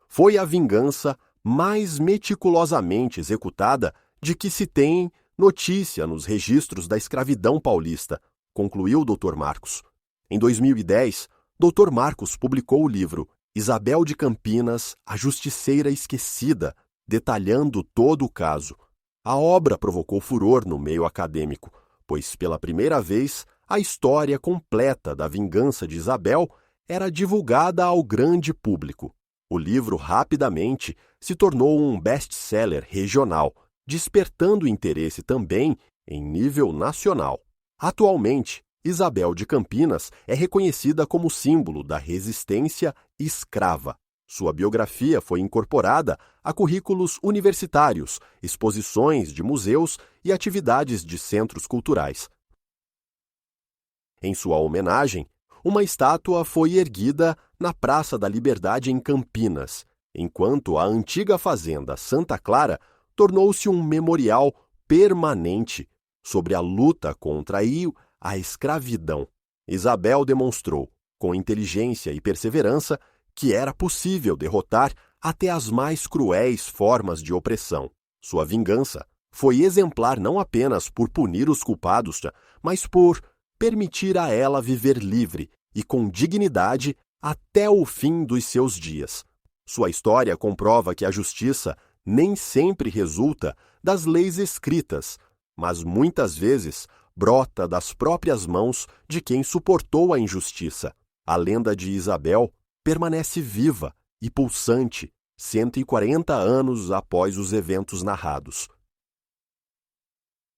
Foi a vingança mais meticulosamente executada de que se tem notícia nos registros da escravidão paulista, concluiu o Dr. Marcos. Em 2010, Dr. Marcos publicou o livro Isabel de Campinas, a Justiceira Esquecida, detalhando todo o caso. A obra provocou furor no meio acadêmico, pois pela primeira vez a história completa da vingança de Isabel era divulgada ao grande público. O livro rapidamente se tornou um best-seller regional, despertando interesse também em nível nacional. Atualmente, Isabel de Campinas é reconhecida como símbolo da resistência escrava. Sua biografia foi incorporada a currículos universitários, exposições de museus e atividades de centros culturais. Em sua homenagem, uma estátua foi erguida na Praça da Liberdade em Campinas, enquanto a antiga fazenda Santa Clara tornou-se um memorial permanente sobre a luta contra a escravidão. Isabel demonstrou, com inteligência e perseverança, que era possível derrotar até as mais cruéis formas de opressão. Sua vingança foi exemplar não apenas por punir os culpados, mas por permitir a ela viver livre e com dignidade até o fim dos seus dias. Sua história comprova que a justiça nem sempre resulta das leis escritas, mas muitas vezes brota das próprias mãos de quem suportou a injustiça. A lenda de Isabel permanece viva e pulsante 140 anos após os eventos narrados.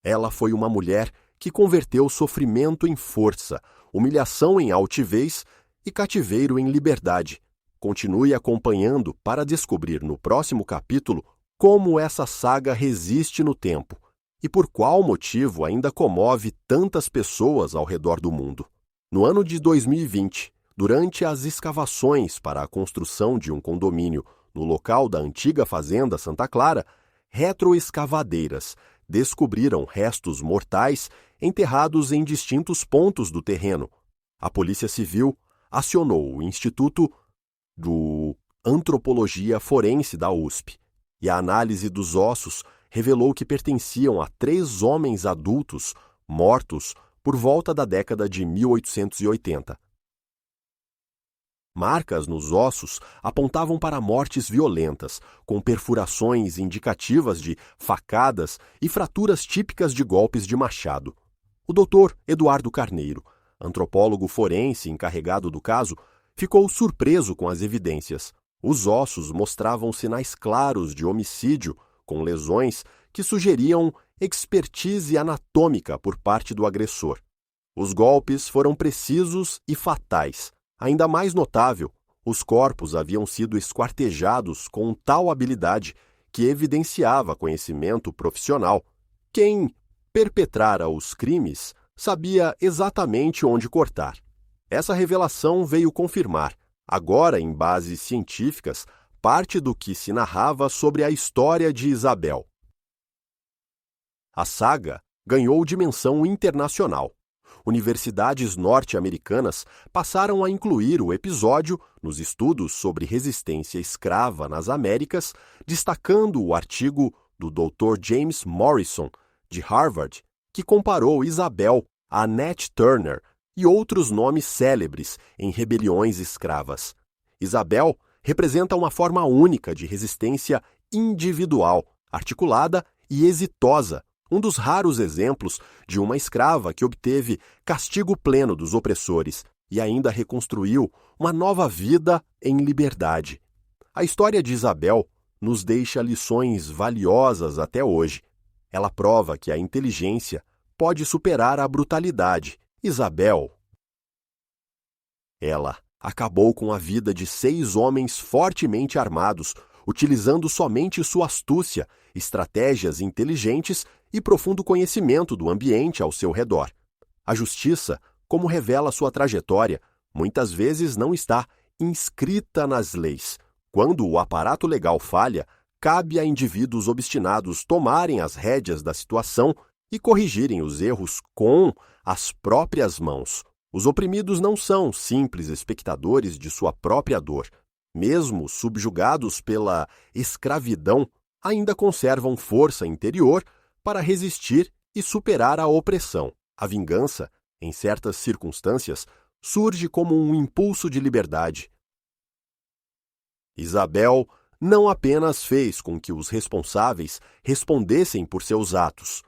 Ela foi uma mulher que converteu sofrimento em força, humilhação em altivez e cativeiro em liberdade. Continue acompanhando para descobrir no próximo capítulo como essa saga resiste no tempo e por qual motivo ainda comove tantas pessoas ao redor do mundo. No ano de 2020, durante as escavações para a construção de um condomínio no local da antiga fazenda Santa Clara, retroescavadeiras descobriram restos mortais enterrados em distintos pontos do terreno. A Polícia Civil acionou o Instituto de Antropologia Forense da USP e a análise dos ossos revelou que pertenciam a 3 homens adultos mortos por volta da década de 1880. Marcas nos ossos apontavam para mortes violentas, com perfurações indicativas de facadas e fraturas típicas de golpes de machado. O Dr. Eduardo Carneiro, antropólogo forense encarregado do caso, ficou surpreso com as evidências. Os ossos mostravam sinais claros de homicídio, com lesões que sugeriam expertise anatômica por parte do agressor. Os golpes foram precisos e fatais. Ainda mais notável, os corpos haviam sido esquartejados com tal habilidade que evidenciava conhecimento profissional. Quem perpetrara os crimes sabia exatamente onde cortar. Essa revelação veio confirmar, agora em bases científicas, parte do que se narrava sobre a história de Isabel. A saga ganhou dimensão internacional. Universidades norte-americanas passaram a incluir o episódio nos estudos sobre resistência escrava nas Américas, destacando o artigo do Dr. James Morrison, de Harvard, que comparou Isabel a Nat Turner e outros nomes célebres em rebeliões escravas. Isabel representa uma forma única de resistência individual, articulada e exitosa, um dos raros exemplos de uma escrava que obteve castigo pleno dos opressores e ainda reconstruiu uma nova vida em liberdade. A história de Isabel nos deixa lições valiosas até hoje. Ela prova que a inteligência pode superar a brutalidade. Isabel. Ela acabou com a vida de 6 homens fortemente armados, utilizando somente sua astúcia, estratégias inteligentes e profundo conhecimento do ambiente ao seu redor. A justiça, como revela sua trajetória, muitas vezes não está inscrita nas leis. Quando o aparato legal falha, cabe a indivíduos obstinados tomarem as rédeas da situação e corrigirem os erros com as próprias mãos. Os oprimidos não são simples espectadores de sua própria dor. Mesmo subjugados pela escravidão, ainda conservam força interior para resistir e superar a opressão. A vingança, em certas circunstâncias, surge como um impulso de liberdade. Isabel não apenas fez com que os responsáveis respondessem por seus atos.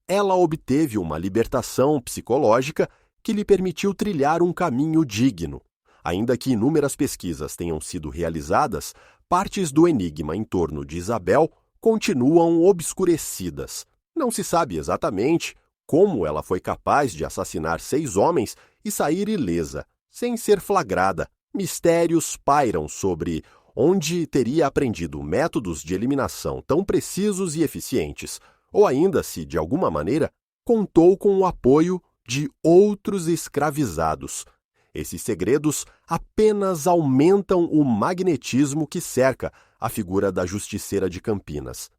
Ela obteve uma libertação psicológica que lhe permitiu trilhar um caminho digno. Ainda que inúmeras pesquisas tenham sido realizadas, partes do enigma em torno de Isabel continuam obscurecidas. Não se sabe exatamente como ela foi capaz de assassinar 6 homens e sair ilesa, sem ser flagrada. Mistérios pairam sobre onde teria aprendido métodos de eliminação tão precisos e eficientes, ou ainda se, de alguma maneira, contou com o apoio de outros escravizados. Esses segredos apenas aumentam o magnetismo que cerca a figura da justiceira de Campinas.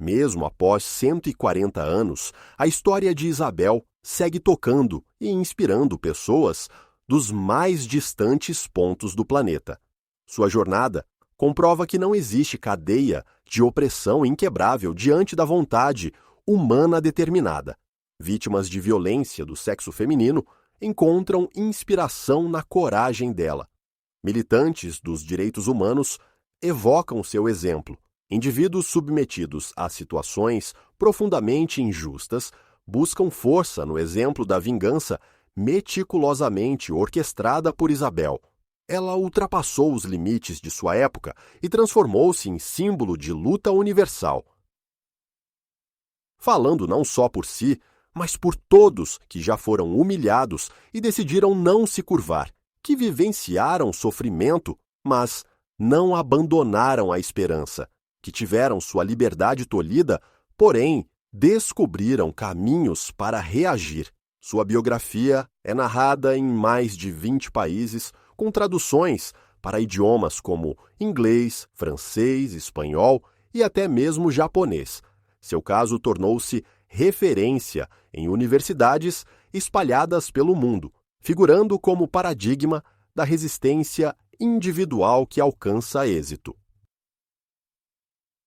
Mesmo após 140 anos, a história de Isabel segue tocando e inspirando pessoas dos mais distantes pontos do planeta. Sua jornada comprova que não existe cadeia de opressão inquebrável diante da vontade humana determinada. Vítimas de violência do sexo feminino encontram inspiração na coragem dela. Militantes dos direitos humanos evocam seu exemplo. Indivíduos submetidos a situações profundamente injustas buscam força no exemplo da vingança meticulosamente orquestrada por Isabel. Ela ultrapassou os limites de sua época e transformou-se em símbolo de luta universal. Falando não só por si, mas por todos que já foram humilhados e decidiram não se curvar, que vivenciaram sofrimento, mas não abandonaram a esperança, que tiveram sua liberdade tolhida porém, descobriram caminhos para reagir. Sua biografia é narrada em mais de 20 países, com traduções para idiomas como inglês, francês, espanhol e até mesmo japonês. Seu caso tornou-se referência em universidades espalhadas pelo mundo, figurando como paradigma da resistência individual que alcança êxito.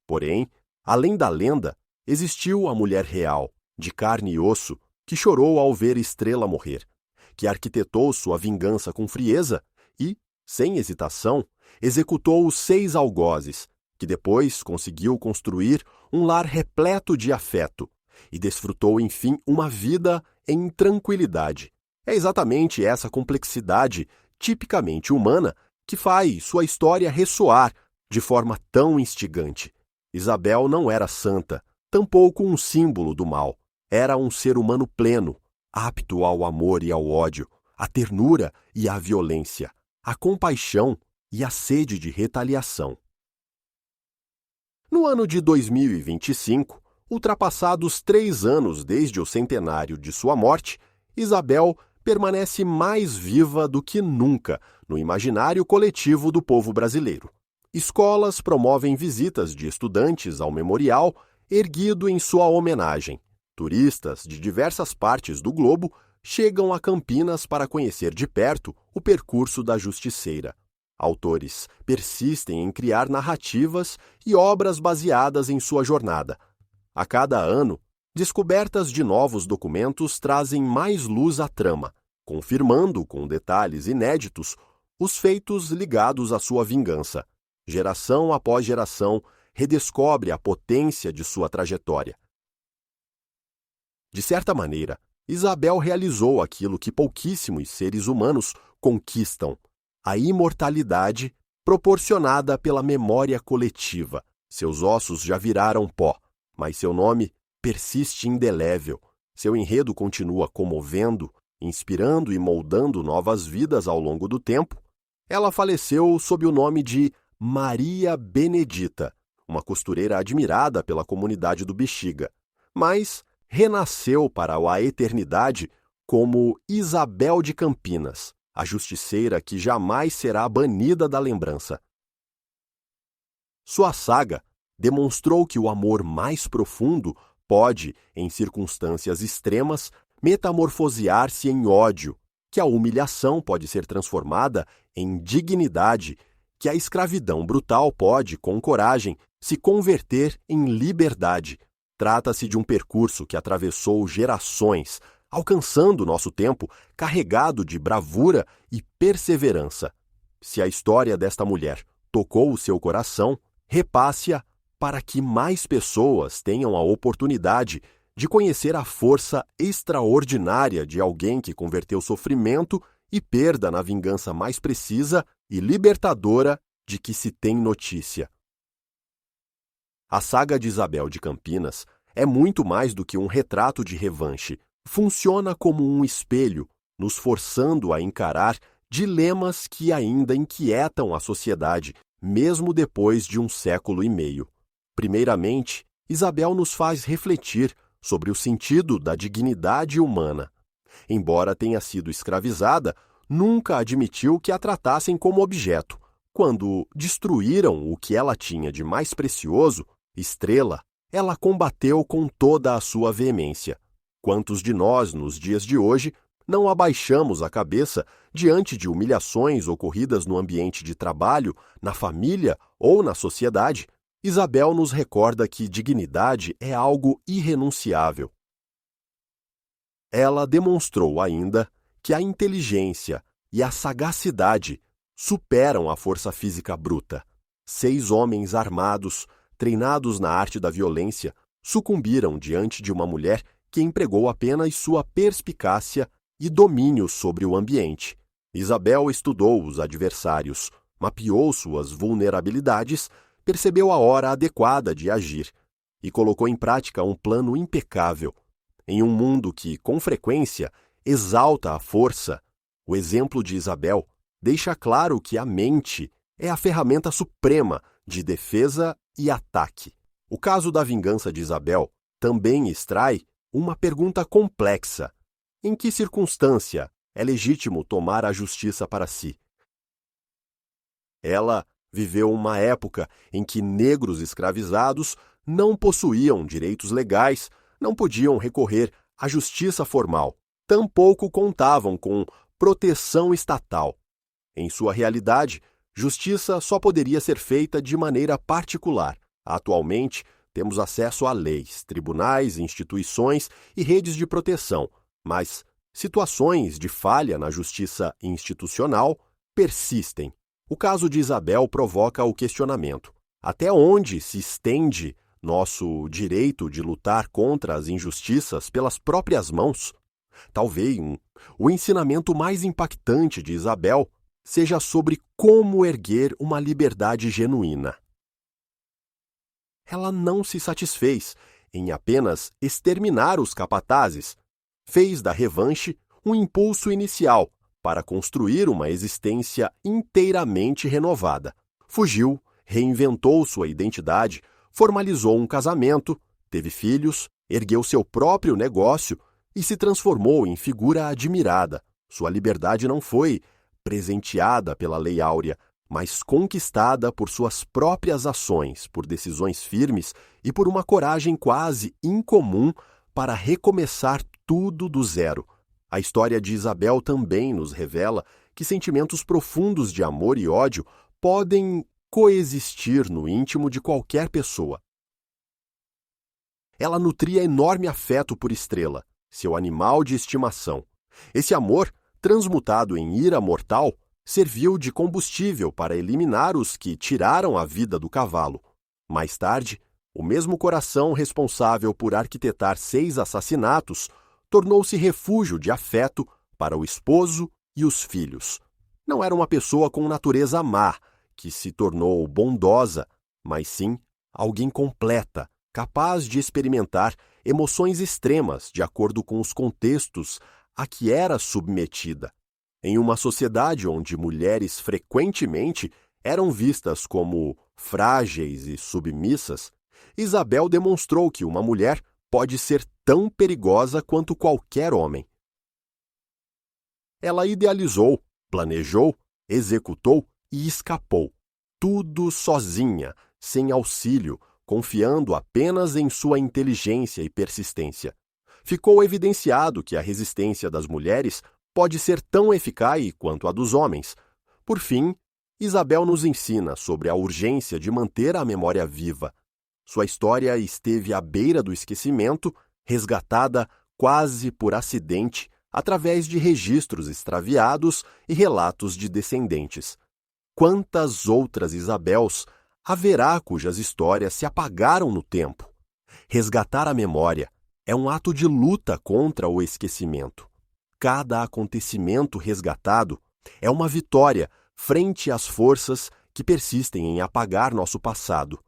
Porém, além da lenda, existiu a mulher real, de carne e osso, que chorou ao ver Estrela morrer, que arquitetou sua vingança com frieza e, sem hesitação, executou os 6 algozes, que depois conseguiu construir um lar repleto de afeto e desfrutou, enfim, uma vida em tranquilidade. É exatamente essa complexidade tipicamente humana que faz sua história ressoar de forma tão instigante. Isabel não era santa, tampouco um símbolo do mal. Era um ser humano pleno, apto ao amor e ao ódio, à ternura e à violência, à compaixão e à sede de retaliação. No ano de 2025, ultrapassados 3 anos desde o centenário de sua morte, Isabel permanece mais viva do que nunca no imaginário coletivo do povo brasileiro. Escolas promovem visitas de estudantes ao memorial erguido em sua homenagem. Turistas de diversas partes do globo chegam a Campinas para conhecer de perto o percurso da justiceira. Autores persistem em criar narrativas e obras baseadas em sua jornada. A cada ano, descobertas de novos documentos trazem mais luz à trama, confirmando com detalhes inéditos os feitos ligados à sua vingança. Geração após geração, redescobre a potência de sua trajetória. De certa maneira, Isabel realizou aquilo que pouquíssimos seres humanos conquistam: a imortalidade proporcionada pela memória coletiva. Seus ossos já viraram pó, mas seu nome persiste indelével. Seu enredo continua comovendo, inspirando e moldando novas vidas ao longo do tempo. Ela faleceu sob o nome de Maria Benedita, uma costureira admirada pela comunidade do Bexiga, mas renasceu para a eternidade como Isabel de Campinas, a justiceira que jamais será banida da lembrança. Sua saga demonstrou que o amor mais profundo pode, em circunstâncias extremas, metamorfosear-se em ódio, que a humilhação pode ser transformada em dignidade, que a escravidão brutal pode, com coragem, se converter em liberdade. Trata-se de um percurso que atravessou gerações, alcançando nosso tempo carregado de bravura e perseverança. Se a história desta mulher tocou o seu coração, repasse-a para que mais pessoas tenham a oportunidade de conhecer a força extraordinária de alguém que converteu sofrimento e perda na vingança mais precisa e libertadora de que se tem notícia. A saga de Isabel de Campinas é muito mais do que um retrato de revanche. Funciona como um espelho, nos forçando a encarar dilemas que ainda inquietam a sociedade, mesmo depois de 1,5 século. Primeiramente, Isabel nos faz refletir sobre o sentido da dignidade humana. Embora tenha sido escravizada, nunca admitiu que a tratassem como objeto. Quando destruíram o que ela tinha de mais precioso, Estrela, ela combateu com toda a sua veemência. Quantos de nós, nos dias de hoje, não abaixamos a cabeça diante de humilhações ocorridas no ambiente de trabalho, na família ou na sociedade? Isabel nos recorda que dignidade é algo irrenunciável. Ela demonstrou ainda que a inteligência e a sagacidade superam a força física bruta. 6 homens armados, treinados na arte da violência, sucumbiram diante de uma mulher que empregou apenas sua perspicácia e domínio sobre o ambiente. Isabel estudou os adversários, mapeou suas vulnerabilidades, percebeu a hora adequada de agir e colocou em prática um plano impecável. Em um mundo que, com frequência, exalta a força, o exemplo de Isabel deixa claro que a mente é a ferramenta suprema de defesa e ataque. O caso da vingança de Isabel também extrai uma pergunta complexa: em que circunstância é legítimo tomar a justiça para si? Ela viveu uma época em que negros escravizados não possuíam direitos legais, não podiam recorrer à justiça formal, tampouco contavam com proteção estatal. Em sua realidade, justiça só poderia ser feita de maneira particular. Atualmente, temos acesso a leis, tribunais, instituições e redes de proteção, mas situações de falha na justiça institucional persistem. O caso de Isabel provoca o questionamento: até onde se estende nosso direito de lutar contra as injustiças pelas próprias mãos? Talvez o ensinamento mais impactante de Isabel seja sobre como erguer uma liberdade genuína. Ela não se satisfez em apenas exterminar os capatazes. Fez da revanche um impulso inicial para construir uma existência inteiramente renovada. Fugiu, reinventou sua identidade, formalizou um casamento, teve filhos, ergueu seu próprio negócio e se transformou em figura admirada. Sua liberdade não foi presenteada pela Lei Áurea, mas conquistada por suas próprias ações, por decisões firmes e por uma coragem quase incomum para recomeçar tudo do zero. A história de Isabel também nos revela que sentimentos profundos de amor e ódio podem coexistir no íntimo de qualquer pessoa. Ela nutria enorme afeto por Estrela, seu animal de estimação. Esse amor, transmutado em ira mortal, serviu de combustível para eliminar os que tiraram a vida do cavalo. Mais tarde, o mesmo coração responsável por arquitetar 6 assassinatos tornou-se refúgio de afeto para o esposo e os filhos. Não era uma pessoa com natureza má, que se tornou bondosa, mas sim alguém completa, capaz de experimentar emoções extremas de acordo com os contextos a que era submetida. Em uma sociedade onde mulheres frequentemente eram vistas como frágeis e submissas, Isabel demonstrou que uma mulher pode ser tão perigosa quanto qualquer homem. Ela idealizou, planejou, executou e escapou. Tudo sozinha, sem auxílio, confiando apenas em sua inteligência e persistência. Ficou evidenciado que a resistência das mulheres pode ser tão eficaz quanto a dos homens. Por fim, Isabel nos ensina sobre a urgência de manter a memória viva. Sua história esteve à beira do esquecimento, resgatada quase por acidente através de registros extraviados e relatos de descendentes. Quantas outras Isabels haverá cujas histórias se apagaram no tempo? Resgatar a memória é um ato de luta contra o esquecimento. Cada acontecimento resgatado é uma vitória frente às forças que persistem em apagar nosso passado.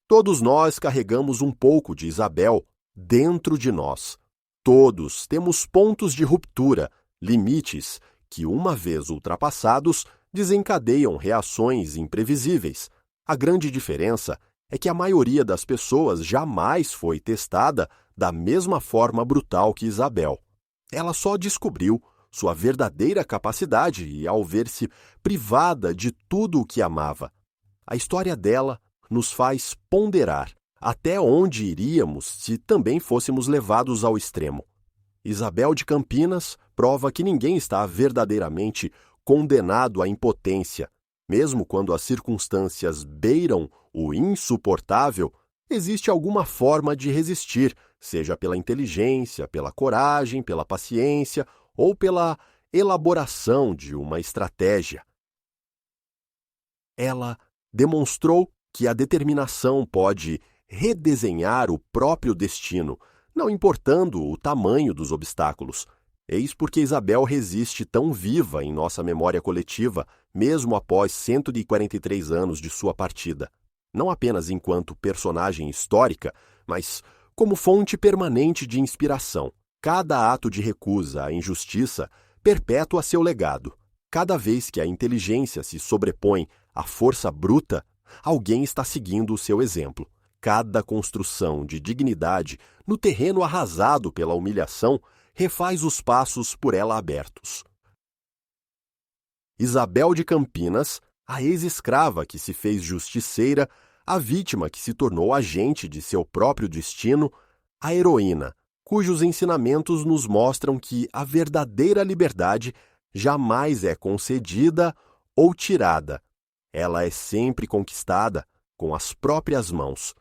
Todos nós carregamos um pouco de Isabel dentro de nós. Todos temos pontos de ruptura, limites que, uma vez ultrapassados, desencadeiam reações imprevisíveis. A grande diferença é que a maioria das pessoas jamais foi testada da mesma forma brutal que Isabel. Ela só descobriu sua verdadeira capacidade ao ver-se privada de tudo o que amava. A história dela nos faz ponderar até onde iríamos se também fôssemos levados ao extremo. Isabel de Campinas prova que ninguém está verdadeiramente condenado à impotência. Mesmo quando as circunstâncias beiram o insuportável, existe alguma forma de resistir, seja pela inteligência, pela coragem, pela paciência ou pela elaboração de uma estratégia. Ela demonstrou que a determinação pode redesenhar o próprio destino, não importando o tamanho dos obstáculos. Eis porque Isabel resiste tão viva em nossa memória coletiva, mesmo após 143 anos de sua partida. Não apenas enquanto personagem histórica, mas como fonte permanente de inspiração. Cada ato de recusa à injustiça perpetua seu legado. Cada vez que a inteligência se sobrepõe à força bruta, alguém está seguindo o seu exemplo. cada construção de dignidade no terreno arrasado pela humilhação refaz os passos por ela abertos. Isabel de Campinas, a ex-escrava que se fez justiceira, a vítima que se tornou agente de seu próprio destino, a heroína, cujos ensinamentos nos mostram que a verdadeira liberdade jamais é concedida ou tirada. Ela é sempre conquistada com as próprias mãos,